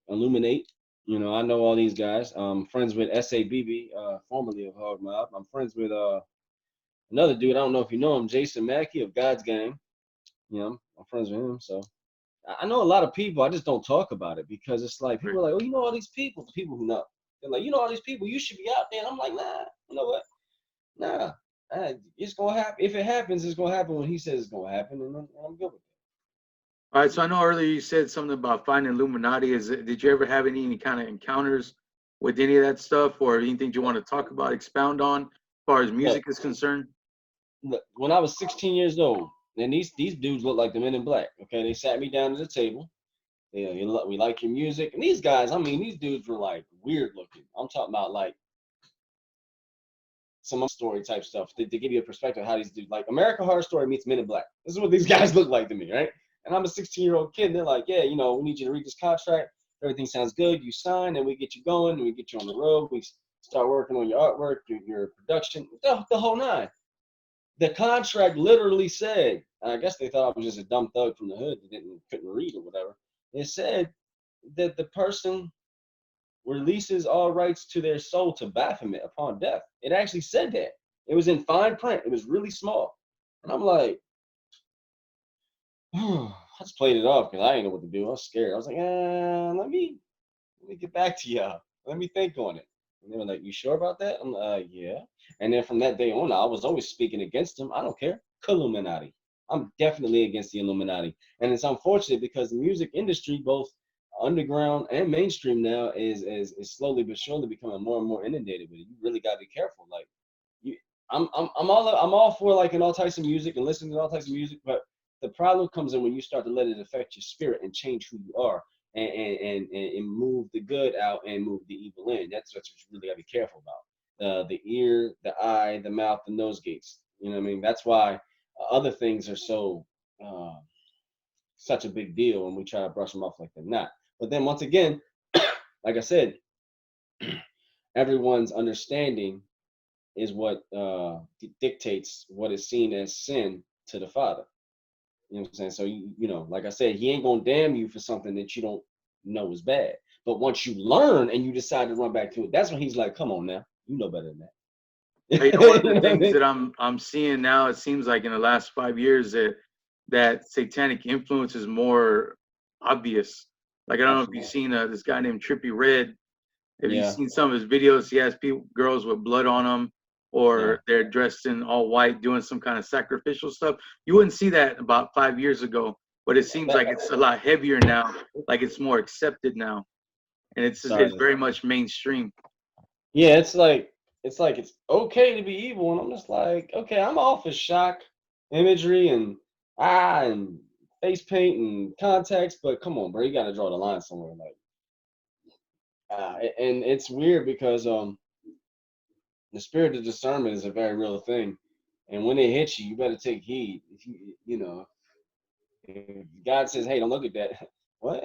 Illuminate. I know all these guys. I'm friends with SABB, formerly of Hog Mob. I'm friends with another dude. I don't know if you know him, Jason Mackey of God's Gang. I'm friends with him. So I know a lot of people. I just don't talk about it because it's like people are like, oh, you know all these people. The people who know. They're like, you know all these people, you should be out there. And I'm like, nah, you know what? Nah, it's gonna happen. If it happens, it's gonna happen when he says it's gonna happen, and I'm good with it. All right. So I know earlier you said something about finding Illuminati. Did you ever have any kind of encounters with any of that stuff, or anything you want to talk about, expound on, as far as music is concerned? Look, when I was 16 years old, and these dudes look like the Men in Black. Okay, they sat me down at the table. We like your music, and these guys, I mean, these dudes were like weird looking. I'm talking about like some story type stuff to give you a perspective of how these dudes, like American Horror Story meets Men in Black. This is what these guys look like to me, right? And I'm a 16-year-old kid, and they're like, yeah, we need you to read this contract. Everything sounds good. You sign, and we get you going, and we get you on the road. We start working on your artwork, your production, the whole nine. The contract literally said, I guess they thought I was just a dumb thug from the hood that couldn't read or whatever. It said that the person releases all rights to their soul to Baphomet upon death. It actually said that. It was in fine print. It was really small. And I'm like, I just played it off because I didn't know what to do. I was scared. I was like, let me get back to y'all. Let me think on it. And they were like, "You sure about that?" I'm like, "Yeah." And then from that day on, I was always speaking against them. I don't care. Illuminati. I'm definitely against the Illuminati. And it's unfortunate because the music industry, both underground and mainstream now, is slowly but surely becoming more and more inundated with it. You really gotta be careful. Like you I'm all for liking all types of music and listening to all types of music, but the problem comes in when you start to let it affect your spirit and change who you are and move the good out and move the evil in. That's what you really gotta be careful about. The ear, the eye, the mouth, the nose gates. You know what I mean? That's why other things are so uh, such a big deal, and we try to brush them off like they're not. But then once again, like I said, everyone's understanding is what dictates what is seen as sin to the Father. You know what I'm saying? So you know, like I said, he ain't gonna damn you for something that you don't know is bad. But once you learn and you decide to run back to it, that's when he's like, "Come on now, you know better than that." You know, one of You the know what I things mean? that I'm seeing now, it seems like in the last 5 years that satanic influence is more obvious. Like I don't know if you've Absolutely. seen this guy named Trippy Red. If you've Yeah, seen some of his videos, he has people, girls with blood on them, yeah. or they're dressed in all white doing some kind of sacrificial stuff. You wouldn't see that about 5 years ago, but it seems That like it's a lot heavier now. Like it's more accepted now, and it's sorry. very much mainstream. Yeah, it's okay to be evil, and I'm just like, okay, I'm all for shock imagery and face paint and contacts, but come on, bro, you got to draw the line somewhere. Like, and it's weird because the spirit of discernment is a very real thing, and when it hits you, you better take heed. If you know, if God says, "Hey, don't look at that," what?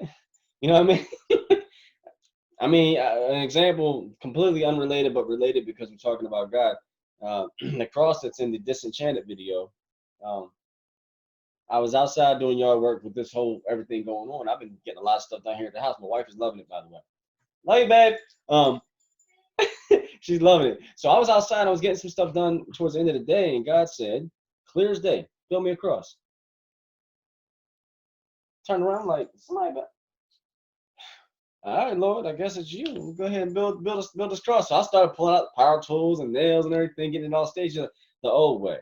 You know what I mean? I mean, an example completely unrelated but related because we're talking about God. The cross that's in the Disenchanted video. Um, I was outside doing yard work with this whole everything going on. I've been getting a lot of stuff down here at the house. My wife is loving it, by the way. Love you, babe. Um, she's loving it. So I was outside. I was getting some stuff done towards the end of the day, and God said, "Clear as day, build me a cross." Turn around, like somebody. All right, Lord, I guess it's you. We'll go ahead and build this cross. So I started pulling out power tools and nails and everything, getting it all staged the old way.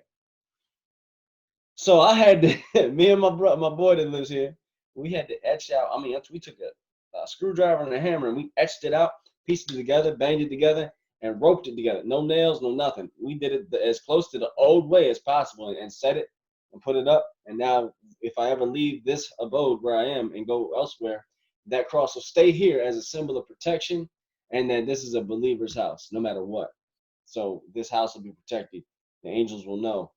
So I had to, me and my boy that lives here, we had to etch out. I mean, we took a screwdriver and a hammer and we etched it out, pieced it together, banged it together, and roped it together. No nails, no nothing. We did it as close to the old way as possible and set it and put it up. And now, if I ever leave this abode where I am and go elsewhere, that cross will stay here as a symbol of protection, and that this is a believer's house, no matter what. So this house will be protected. The angels will know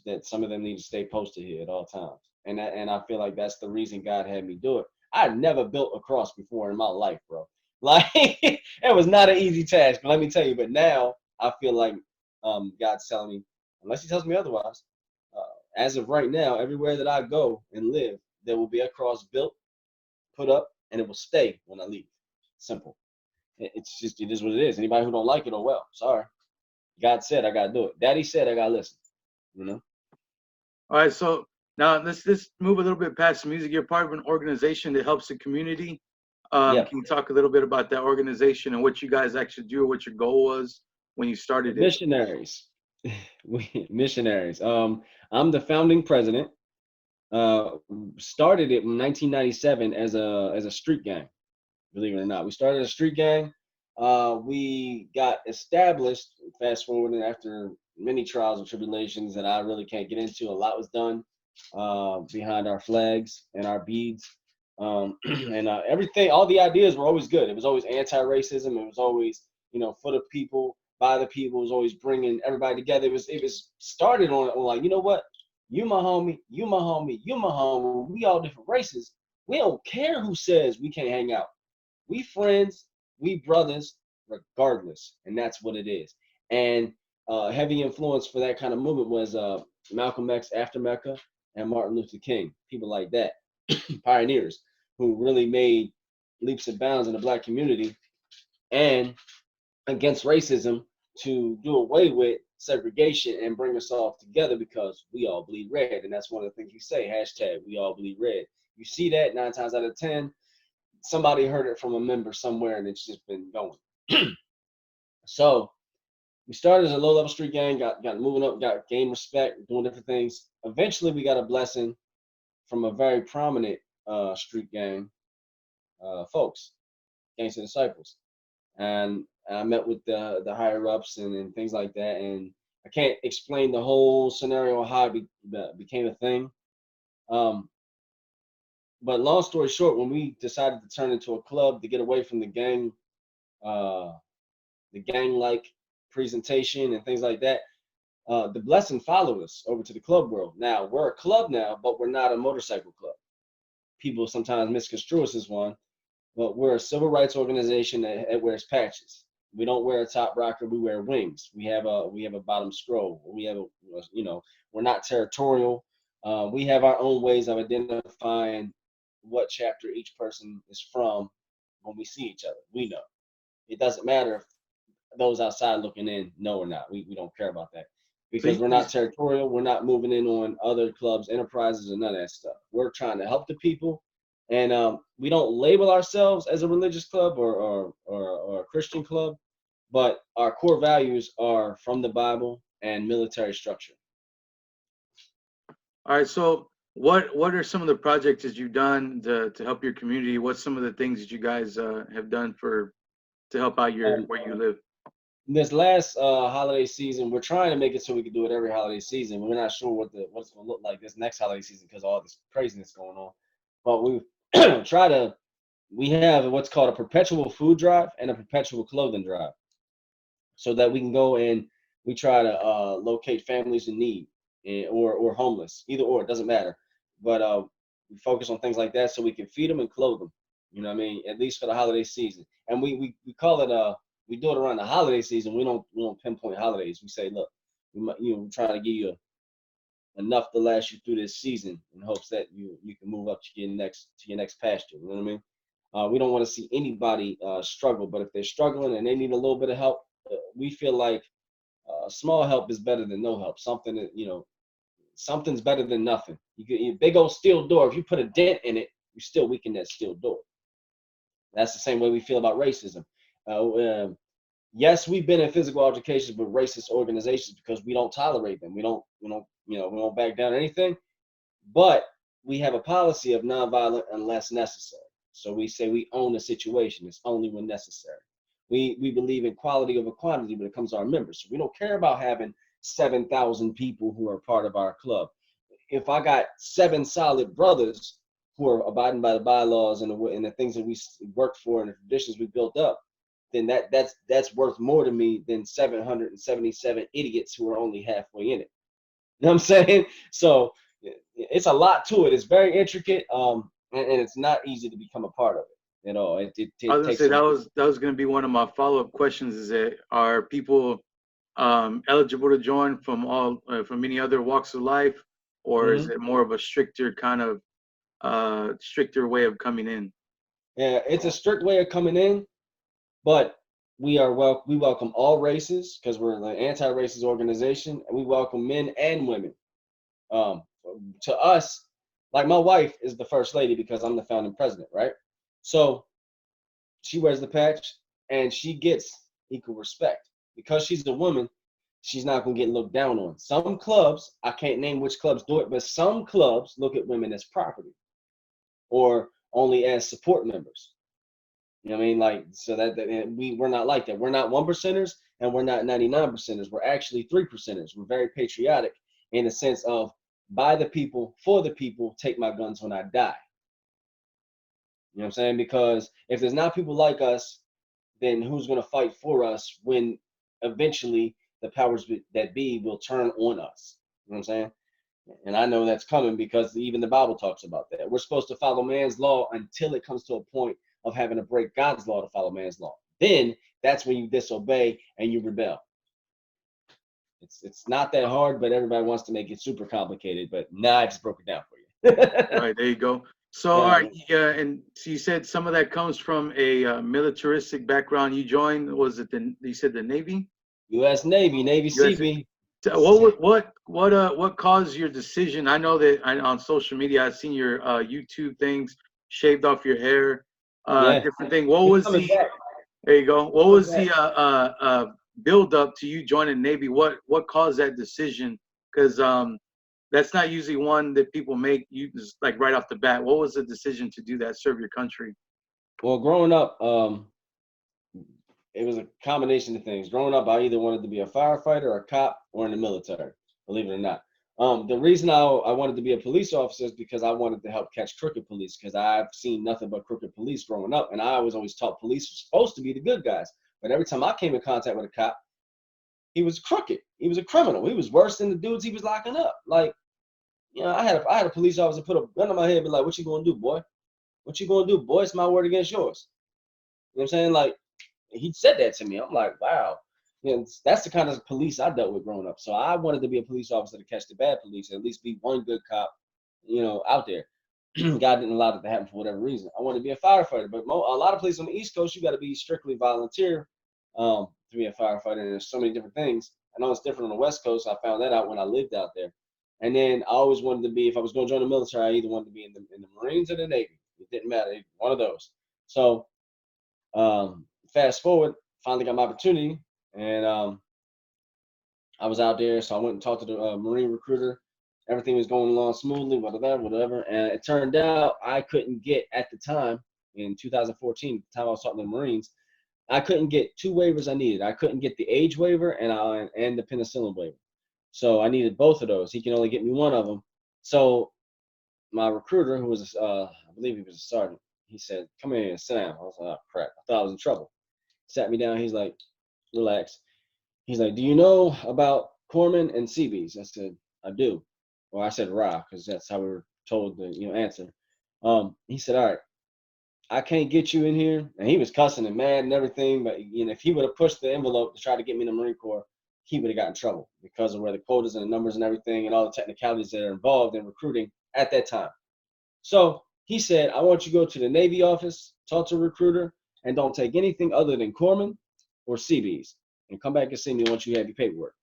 that some of them need to stay posted here at all times. And I feel like that's the reason God had me do it. I had never built a cross before in my life, bro. Like it was not an easy task, but let me tell you. But now I feel like God's telling me, unless He tells me otherwise, as of right now, everywhere that I go and live, there will be a cross built, put up, and it will stay when I leave. Simple. It's just it is what it is. Anybody who don't like it, oh well. Sorry. God said I gotta do it. Daddy said I gotta listen. You know. All right, so now let's move a little bit past the music. You're part of an organization that helps the community. Yeah. Can you talk a little bit about that organization and what you guys actually do, or what your goal was when you started it? Missionaries. Missionaries. I'm the founding president. Uh, Started it in 1997 as a street gang. Believe it or not, we started a street gang. We got established. Fast forwarding after many trials and tribulations that I really can't get into. A lot was done behind our flags and our beads. And everything, all the ideas were always good. It was always anti-racism. It was always, for the people, by the people. It was always bringing everybody together. It was started on like, you know what? You my homie, you my homie, you my homie. We all different races. We don't care who says we can't hang out. We friends, we brothers, regardless, and that's what it is. And heavy influence for that kind of movement was Malcolm X after Mecca and Martin Luther King, people like that, pioneers who really made leaps and bounds in the black community and against racism to do away with segregation and bring us all together because we all bleed red. And that's one of the things we say, hashtag we all bleed red. You see that 9 times out of 10, somebody heard it from a member somewhere and it's just been going. So we started as a low-level street gang, got moving up, got gained respect, doing different things. Eventually, we got a blessing from a very prominent street gang folks, Gangster Disciples, and I met with the higher ups and things like that. And I can't explain the whole scenario of how it became a thing. But long story short, when we decided to turn into a club to get away from the gang-like presentation and things like that, the blessing followed us over to the club world. Now we're a club now, but we're not a motorcycle club. People sometimes misconstrue us as one, but we're a civil rights organization that wears patches. We don't wear a top rocker. We wear wings. We have a bottom scroll. We have we're not territorial. We have our own ways of identifying what chapter each person is from when we see each other. We know. It doesn't matter if those outside looking in know or not. We don't care about that because we're not territorial. We're not moving in on other clubs, enterprises, or none of that stuff. We're trying to help the people, and we don't label ourselves as a religious club or a Christian club, but our core values are from the Bible and military structure. All right. So what are some of the projects that you've done to help your community? What's some of the things that you guys have done to help out where you live? This last holiday season, we're trying to make it so we can do it every holiday season. We're not sure what it's going to look like this next holiday season because of all this craziness going on. But we we have what's called a perpetual food drive and a perpetual clothing drive, so that we can go and we try to locate families in need or homeless, either or, it doesn't matter. But we focus on things like that so we can feed them and clothe them. You know what I mean? At least for the holiday season, and we call it we do it around the holiday season. We don't pinpoint holidays. We say, look, we're trying to give you enough to last you through this season in hopes that you can move up to your next pasture. You know what I mean? We don't want to see anybody struggle, but if they're struggling and they need a little bit of help, we feel like small help is better than no help. Something's better than nothing. You get a big old steel door. If you put a dent in it, you still weaken that steel door. That's the same way we feel about racism. Yes, we've been in physical altercations with racist organizations because we don't tolerate them. We don't back down or anything. But we have a policy of nonviolent unless necessary. So we say we own the situation. It's only when necessary. We believe in quality over quantity when it comes to our members. So we don't care about having 7,000 people who are part of our club. If I got 7 solid brothers who are abiding by the bylaws and the things that we worked for and the traditions we built up, then that's worth more to me than 777 idiots who are only halfway in it. You know what I'm saying? So it's a lot to it. It's very intricate, and it's not easy to become a part of it at all. It I was gonna takes say that was gonna be one of my follow-up questions. Is that are people eligible to join from any other walks of life, or is it more of a stricter kind of stricter way of coming in? Yeah, it's a strict way of coming in, but we welcome all races because we're an anti-racist organization, and we welcome men and women. To us, like my wife is the first lady because I'm the founding president, right? So she wears the patch and she gets equal respect. Because she's a woman, she's not going to get looked down on. Some clubs, I can't name which clubs do it, but some clubs look at women as property or only as support members. You know what I mean? Like, so that we're not like that. We're not 1%ers and we're not 99%ers. We're actually 3%ers. We're very patriotic in the sense of by the people, for the people, take my guns when I die. You know what I'm saying? Because if there's not people like us, then who's going to fight for us when eventually the powers that be will turn on us? You know what I'm saying? And I know that's coming because even the Bible talks about that. We're supposed to follow man's law until it comes to a point of having to break God's law to follow man's law. Then that's when you disobey and you rebel. It's not that hard, but everybody wants to make it super complicated. But I just broke it down for you. All right, there you go. So, all right, and so you said some of that comes from a militaristic background. You joined, you said the Navy? U.S. Navy, Navy Seabee. What caused your decision? I know that on social media I've seen your YouTube things, shaved off your hair, different thing. What was There you go. What was the build up to you joining the Navy? What caused that decision? Because that's not usually one that people make. You just like right off the bat. What was the decision to do that? Serve your country. Well, growing up, it was a combination of things. Growing up, I either wanted to be a firefighter, a cop, or in the military, believe it or not. The reason I wanted to be a police officer is because I wanted to help catch crooked police, because I've seen nothing but crooked police growing up. And I was always taught police were supposed to be the good guys. But every time I came in contact with a cop, he was crooked. He was a criminal. He was worse than the dudes he was locking up. Like, you know, I had a police officer put a gun on my head and be like, "What you gonna do, boy? What you gonna do, boy? It's my word against yours." You know what I'm saying? Like, he said that to me. I'm like, wow. You know, that's the kind of police I dealt with growing up. So I wanted to be a police officer to catch the bad police, at least be one good cop, you know, out there. God didn't allow that to happen for whatever reason. I wanted to be a firefighter, but a lot of places on the East Coast, you got to be strictly volunteer to be a firefighter. And there's so many different things. I know it's different on the West Coast. I found that out when I lived out there. And then I always wanted to be, if I was going to join the military, I either wanted to be in the Marines or the Navy. It didn't matter, one of those. So fast forward, finally got my opportunity, and I was out there. So I went and talked to the Marine recruiter. Everything was going along smoothly, whatever. And it turned out I couldn't get, at the time, in 2014, the time I was talking to the Marines, I couldn't get two waivers I needed. I couldn't get the age waiver and the penicillin waiver. So I needed both of those. He can only get me one of them. So my recruiter, who was, I believe he was a sergeant, he said, "Come here and sit down." I was like, "Oh, crap." I thought I was in trouble. Sat me down. He's like, "Relax." He's like, "Do you know about corpsmen and Seabees?" I said, "I do." Well, I said "Ra," because that's how we were told to, answer. He said, "All right, I can't get you in here." And he was cussing and mad and everything. But if he would have pushed the envelope to try to get me in the Marine Corps, he would have got in trouble because of where the quotas and the numbers and everything and all the technicalities that are involved in recruiting at that time. So he said, "I want you to go to the Navy office, talk to a recruiter, and don't take anything other than corpsmen or Seabees, and come back and see me once you have your paperwork."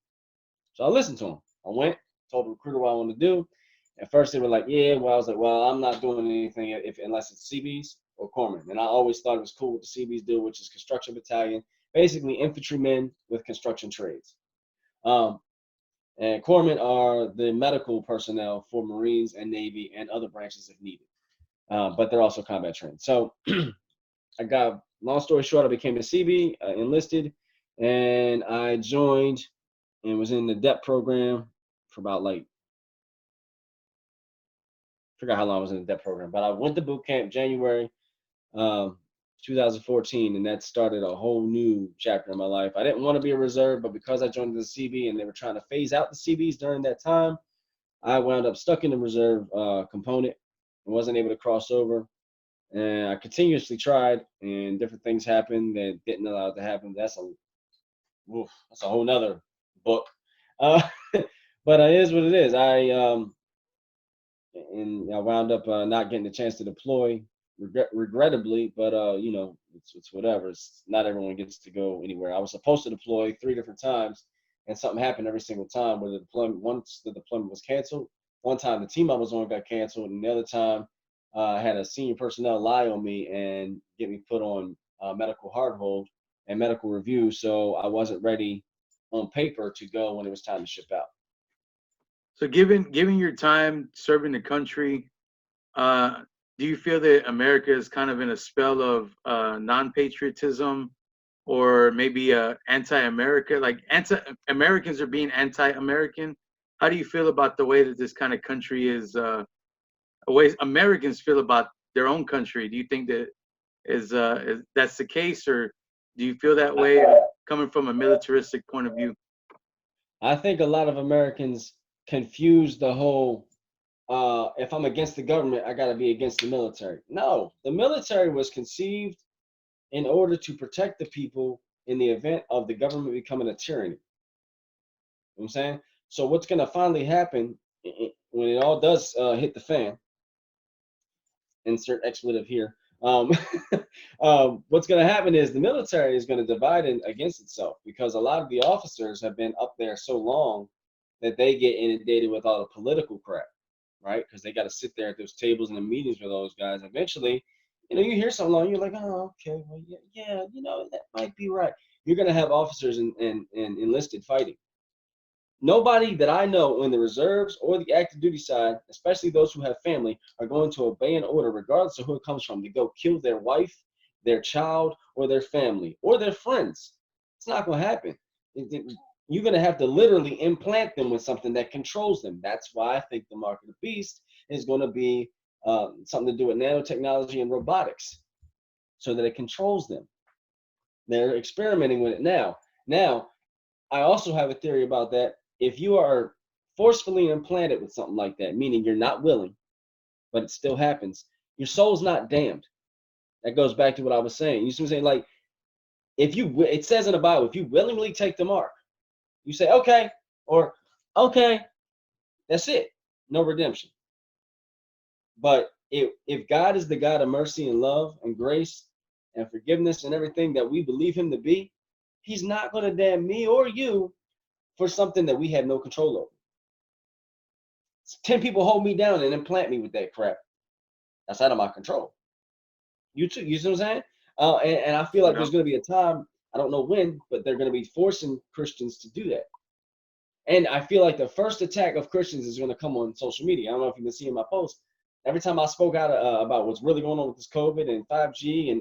So I listened to him. I went, told the recruiter what I wanted to do. At first they were like, "Yeah." Well, I was like, "Well, I'm not doing anything unless it's Seabees or corpsmen." And I always thought it was cool what the Seabees do, which is construction battalion, basically infantrymen with construction trades. And corpsmen are the medical personnel for Marines and Navy and other branches if needed. But they're also combat trained. So long story short, I became a CB, enlisted, and I joined and was in the DEP program for about forgot how long I was in the DEP program, but I went to boot camp January 2014, and that started a whole new chapter in my life. I didn't want to be a reserve, but because I joined the CB and they were trying to phase out the CBs during that time, I wound up stuck in the reserve component and wasn't able to cross over. And I continuously tried, and different things happened that didn't allow it to happen. That's a whole nother book. But it is what it is. I wound up not getting the chance to deploy, regrettably. But it's whatever. It's not everyone gets to go anywhere. I was supposed to deploy 3 different times, and something happened every single time. Where once the deployment was canceled, one time the team I was on got canceled, and the other time I had a senior personnel lie on me and get me put on medical hard hold and medical review. So I wasn't ready on paper to go when it was time to ship out. So, given your time serving the country, do you feel that America is kind of in a spell of non-patriotism, or maybe anti-America? Like anti-Americans are being anti-American. How do you feel about the way that this kind of country is? The way Americans feel about their own country. Do you think that is that's the case, or do you feel that way coming from a militaristic point of view? I think a lot of Americans confuse the whole if I'm against the government, I got to be against the military. No, the military was conceived in order to protect the people in the event of the government becoming a tyranny. You know what I'm saying? So what's going to finally happen when it all does hit the fan, insert expletive here, what's going to happen is the military is going to divide against itself, because a lot of the officers have been up there so long that they get inundated with all the political crap, right? Because they got to sit there at those tables and the meetings with those guys. Eventually, you hear something along, you're like, oh, okay, well, yeah, that might be right. You're gonna have officers and enlisted fighting. Nobody that I know in the reserves or the active duty side, especially those who have family, are going to obey an order, regardless of who it comes from, to go kill their wife, their child, or their family, or their friends. It's not going to happen. You're going to have to literally implant them with something that controls them. That's why I think the mark of the beast is going to be something to do with nanotechnology and robotics, so that it controls them. They're experimenting with it now. Now, I also have a theory about that. If you are forcefully implanted with something like that, meaning you're not willing, but it still happens, your soul's not damned. That goes back to what I was saying. You see what I'm saying? Like, it says in the Bible, if you willingly take the mark, you say, okay, or okay, that's it. No redemption. But if God is the God of mercy and love and grace and forgiveness and everything that we believe him to be, he's not going to damn me or you for something that we have no control over. 10 people hold me down and implant me with that crap. That's out of my control. You too, you see what I'm saying? And I feel like there's going to be a time, I don't know when, but they're going to be forcing Christians to do that. And I feel like the first attack of Christians is going to come on social media. I don't know if you've been seeing my posts. Every time I spoke out about what's really going on with this COVID and 5G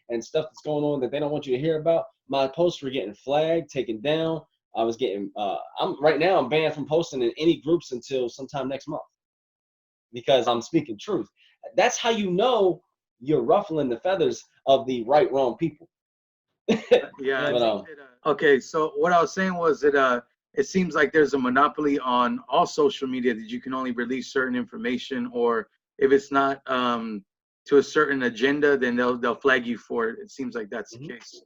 and stuff that's going on that they don't want you to hear about, my posts were getting flagged, taken down. I was getting, I'm banned from posting in any groups until sometime next month because I'm speaking truth. That's how you know you're ruffling the feathers of the right, wrong people. Yeah. But, okay. So what I was saying was that it seems like there's a monopoly on all social media, that you can only release certain information, or if it's not to a certain agenda, then they'll flag you for it. It seems like that's the case.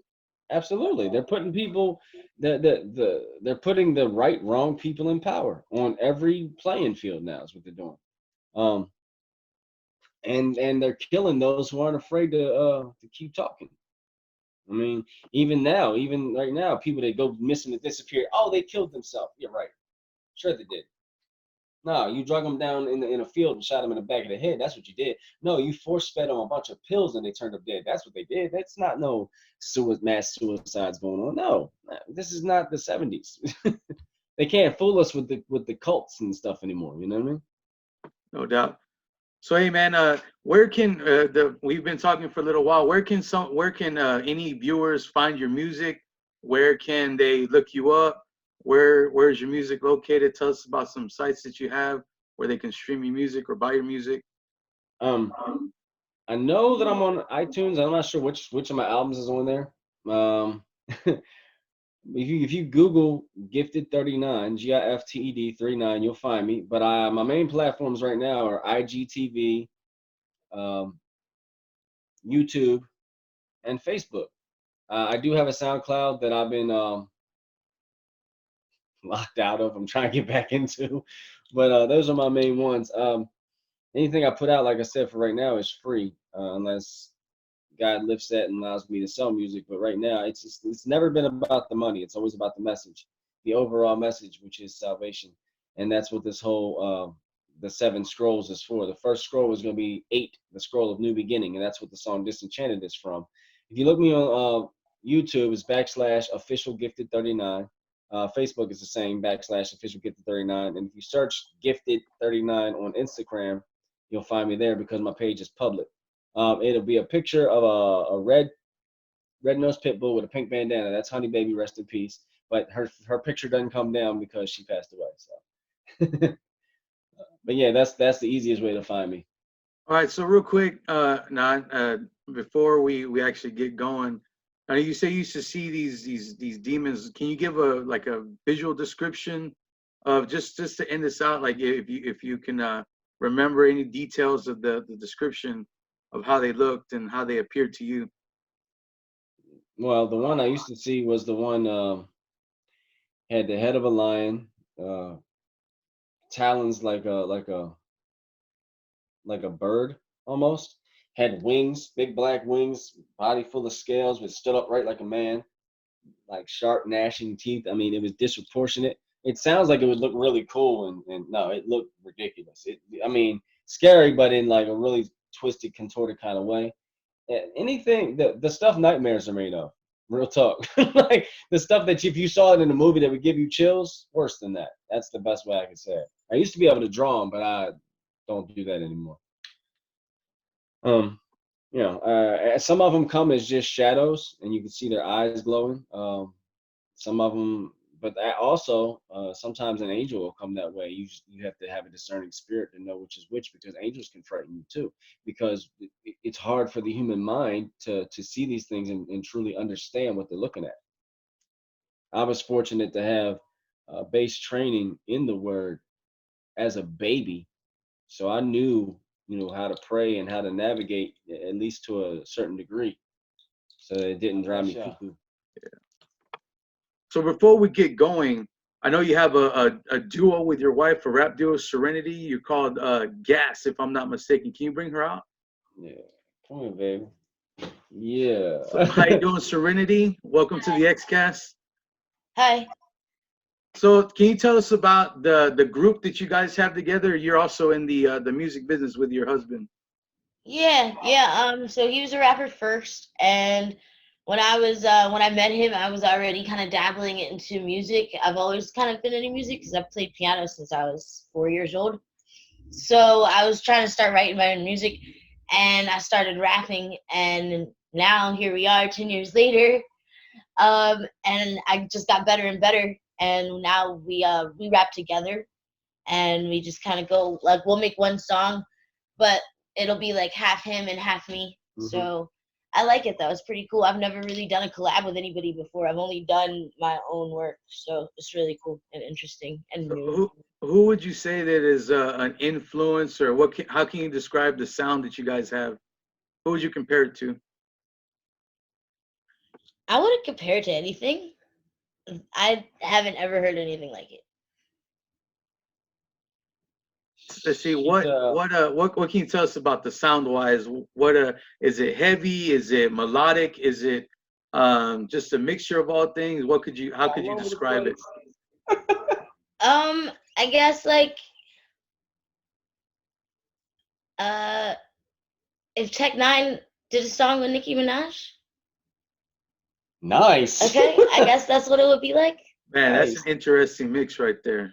Absolutely, they're putting people, they're putting the right, wrong people in power on every playing field now. Is what they're doing, and they're killing those who aren't afraid to keep talking. I mean, even right now, people that go missing and disappear, oh, they killed themselves. You're right, sure they did. No, you drug them down in a field and shot them in the back of the head. That's what you did. No, you force-fed them a bunch of pills and they turned up dead. That's what they did. That's not no mass suicides going on. No, this is not the 70s. They can't fool us with the cults and stuff anymore. You know what I mean? No doubt. So hey man, where can we've been talking for a little while. Where can any viewers find your music? Where can they look you up? Where's your music located? Tell us about some sites that you have where they can stream your music or buy your music. I know that I'm on iTunes. I'm not sure which of my albums is on there. If you Google Gifted 39, GIFTED 39, you'll find me. But my main platforms right now are IGTV, YouTube, and Facebook. I do have a SoundCloud that I've been locked out of. I'm trying to get back into, but those are my main ones. Anything I put out, like I said, for right now is free, unless God lifts that and allows me to sell music. But right now, it's never been about the money. It's always about the message, the overall message, which is salvation. And that's what this whole the 7 scrolls is for. The first scroll is going to be 8, the scroll of new beginning, and that's what the song Disenchanted is from. If you look me on YouTube, it's /official gifted 39. Facebook is the same, /official gifted 39. And if you search Gifted 39 on Instagram, you'll find me there because my page is public. It'll be a picture of a red-nosed pit bull with a pink bandana. That's Honey Baby, rest in peace. But her picture doesn't come down because she passed away. So, but yeah, that's the easiest way to find me. All right. So real quick, before we actually get going, you say you used to see these demons. Can you give a visual description of just to end this out? Like if you can remember any details of the description of how they looked and how they appeared to you. Well, the one I used to see was the one had the head of a lion, talons like a bird almost, had wings, big black wings, body full of scales, but stood upright like a man, like sharp gnashing teeth. I mean, it was disproportionate. It sounds like it would look really cool, and no, it looked ridiculous. I mean, scary, but in like a really twisted, contorted kind of way. Anything, the stuff nightmares are made of. Real talk. Like the stuff that if you saw it in a movie that would give you chills, worse than that. That's the best way I can say it. I used to be able to draw them, but I don't do that anymore. Some of them come as just shadows, and you can see their eyes glowing. Some of them, but also sometimes an angel will come that way. You have to have a discerning spirit to know which is which, because angels can frighten you too, because it's hard for the human mind to see these things and truly understand what they're looking at. I was fortunate to have base training in the word as a baby, so I knew how to pray and how to navigate, at least to a certain degree, so that it didn't drive me cuckoo. So before we get going, I know you have a duo with your wife, a rap duo, Serenity. You're called Gas, if I'm not mistaken. Can you bring her out? Yeah, come on, baby. Yeah. So how you doing, Serenity? Welcome to the XCast. Hi. So can you tell us about the group that you guys have together? You're also in the music business with your husband. Yeah. So he was a rapper first, and when I met him, I was already kind of dabbling into music. I've always kind of been into music because I've played piano since I was 4 years old. So I was trying to start writing my own music, and I started rapping, and now here we are 10 years later. And I just got better and better, and now we rap together, and we just kind of go, like, we'll make one song, but it'll be like half him and half me. Mhm. So I like it though. It's pretty cool. I've never really done a collab with anybody before. I've only done my own work, so it's really cool and interesting and So new. who would you say that is an influence, or how can you describe the sound that you guys have? Who would you compare it to? I wouldn't compare it to anything. I haven't ever heard anything like it. Let's see, She's, what can you tell us about the sound wise? What is it heavy? Is it melodic? Is it just a mixture of all things? How could you all over the describe it? place. I guess like uh if Tech 9 did a song with Nicki Minaj, Nice. okay, I guess that's what it would be like. Man, that's Nice. an interesting mix right there.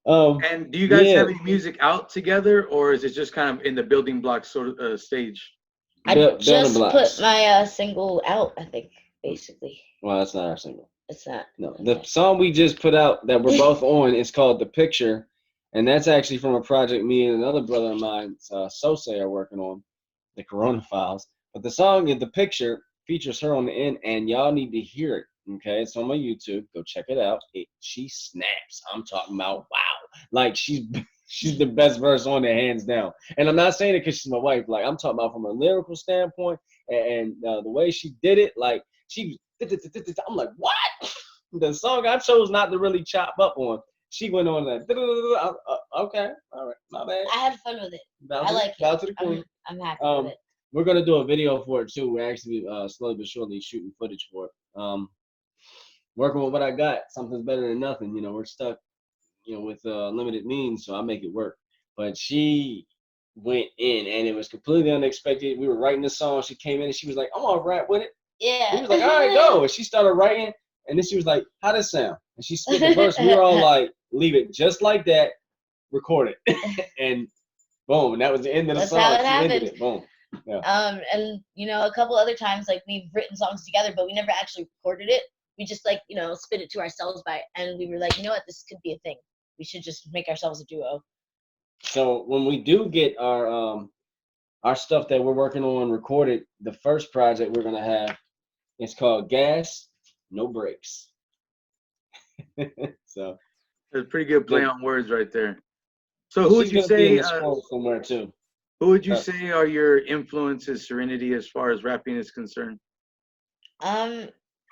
Um, And do you guys yeah, have any music out together, or is it just kind of in the building block sort of stage? I building just blocks. put my single out, I think, basically. Well, that's not our single. It's not. No, Okay. the song we just put out that we're both on is called "The Picture," and that's actually from a project me and another brother of mine, Sose, are working on, the Corona Files. But the song "The Picture" features her on the end, and y'all need to hear it. Okay, it's on my YouTube. Go check it out. She snaps. I'm talking about wow. Like she's the best verse on there, hands down. And I'm not saying it because she's my wife. Like I'm talking about from a lyrical standpoint, and the way she did it. Like she, I'm like, what? The song I chose not to really chop up on. She went on that. Okay, all right, my bad. I had fun with it. Bow I to- like bow it. to the queen. I'm happy with it. We're gonna do a video for it too. We're actually slowly but surely shooting footage for it. Working with what I got. Something's better than nothing. We're stuck, with limited means, so I make it work. But she went in, and it was completely unexpected. We were writing this song. She came in, and she was like, "I'm gonna rap with it." Yeah. We was like, "All right, go." And she started writing, and then she was like, "How does sound?" And she spit the verse. We were all like, "Leave it just like that. Record it." And boom, and that was the end of the That's song. how it She ended happened. it. Boom. Yeah. And a couple other times, like, we've written songs together, but we never actually recorded it. We just spit it to ourselves and we were like, you know what, this could be a thing. We should just make ourselves a duo. So when we do get our stuff that we're working on recorded, the first project we're gonna have, it's called Gas, No Brakes. So It's a pretty good play on words right there. So who would she's you gonna be in say? the scroll somewhere too. Who would you say are your influences, Serenity, as far as rapping is concerned?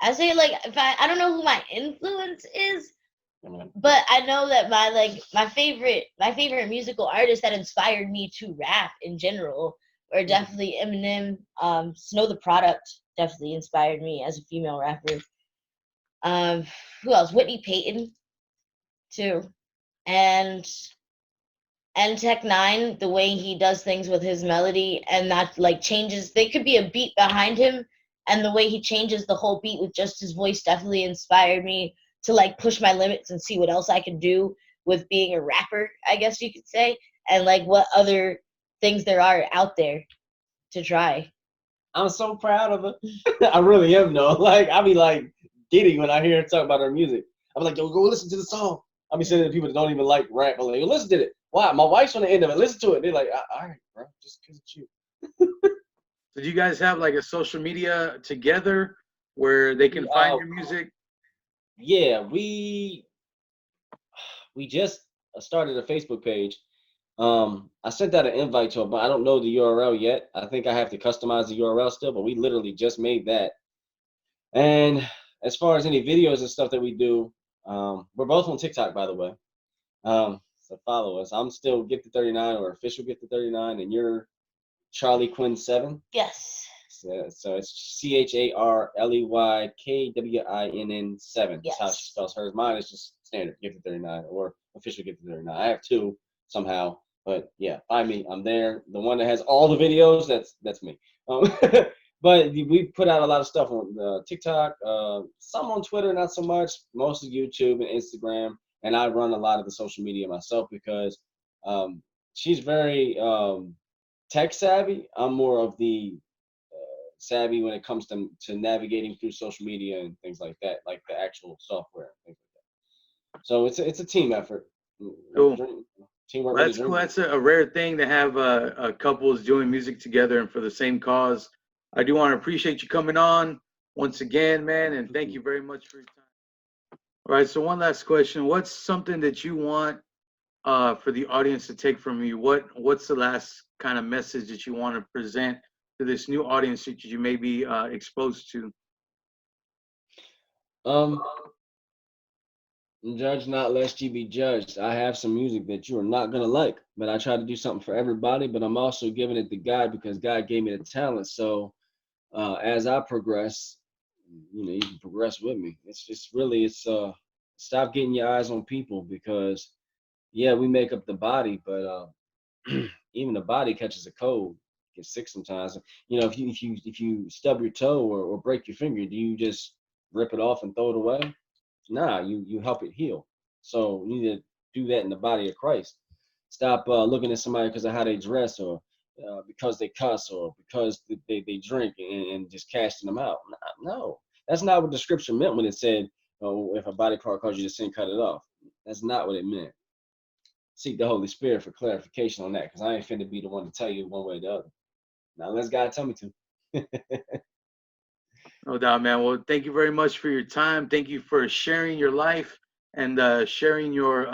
I say, like, if I don't know who my influence is, but I know that my favorite musical artists that inspired me to rap in general are definitely Eminem. Snow the Product definitely inspired me as a female rapper. Who else? Whitney Payton too. And and Tech Nine, the way he does things with his melody, and that like changes. There could be a beat behind him, and the way he changes the whole beat with just his voice definitely inspired me to like push my limits and see what else I could do with being a rapper, I guess you could say, and like what other things there are out there to try. I'm so proud of her. I really am though. Like I be like giddy when I hear her talk about her music. I'm like, yo, go listen to the song. I be saying to people that don't even like rap, I'm like, yo, listen to it. Why? My wife's on the end of it. Listen to it. They're like, all right, bro, just because it's you. So do you guys have like a social media together where they can find your music? Yeah, we just started a Facebook page. I sent out an invite to her, but I don't know the URL yet. I think I have to customize the URL still, but we literally just made that. And as far as any videos and stuff that we do, we're both on TikTok, by the way. So follow us. I'm still Get the 39 or official Get the 39, and you're Charlie Quinn 7. Yes. So it's CharleyKWinn 7. Yes. That's how she spells hers. Mine is just standard Get the 39 or official Get the 39. I have two somehow, but yeah, find me. I'm there. The one that has all the videos, that's me. But we put out a lot of stuff on TikTok, some on Twitter, not so much. Mostly YouTube and Instagram, and I run a lot of the social media myself because she's very tech savvy. I'm more of the savvy when it comes to navigating through social media and things like that, like the actual software and things like that. So it's a team effort. Cool. Teamwork. Well, that's cool. That's a rare thing to have couples doing music together and for the same cause. I do want to appreciate you coming on once again, man, and thank you very much for your time. All right, so one last question. What's something that you want for the audience to take from you? What's the last kind of message that you want to present to this new audience that you may be exposed to? Judge not lest ye be judged. I have some music that you are not gonna like, but I try to do something for everybody. But I'm also giving it to God because God gave me the talent. So as I progress, you can progress with me. It's stop getting your eyes on people because yeah, we make up the body, but even the body catches a cold, gets sick sometimes. If you stub your toe or break your finger, do you just rip it off and throw it away? Nah, you help it heal. So you need to do that in the body of Christ. Stop looking at somebody because of how they dress or because they cuss or because they drink and just casting them out. No, that's not what the scripture meant when it said, oh, if a body part causes you to sin, cut it off. That's not what it meant. Seek the Holy Spirit for clarification on that because I ain't finna be the one to tell you one way or the other. Now, unless God tell me to. No doubt, man. Well, thank you very much for your time. Thank you for sharing your life and sharing your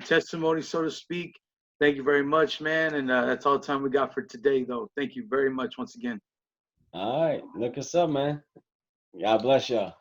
testimony, so to speak. Thank you very much, man. And that's all the time we got for today, though. Thank you very much once again. All right, look us up, man. God bless y'all.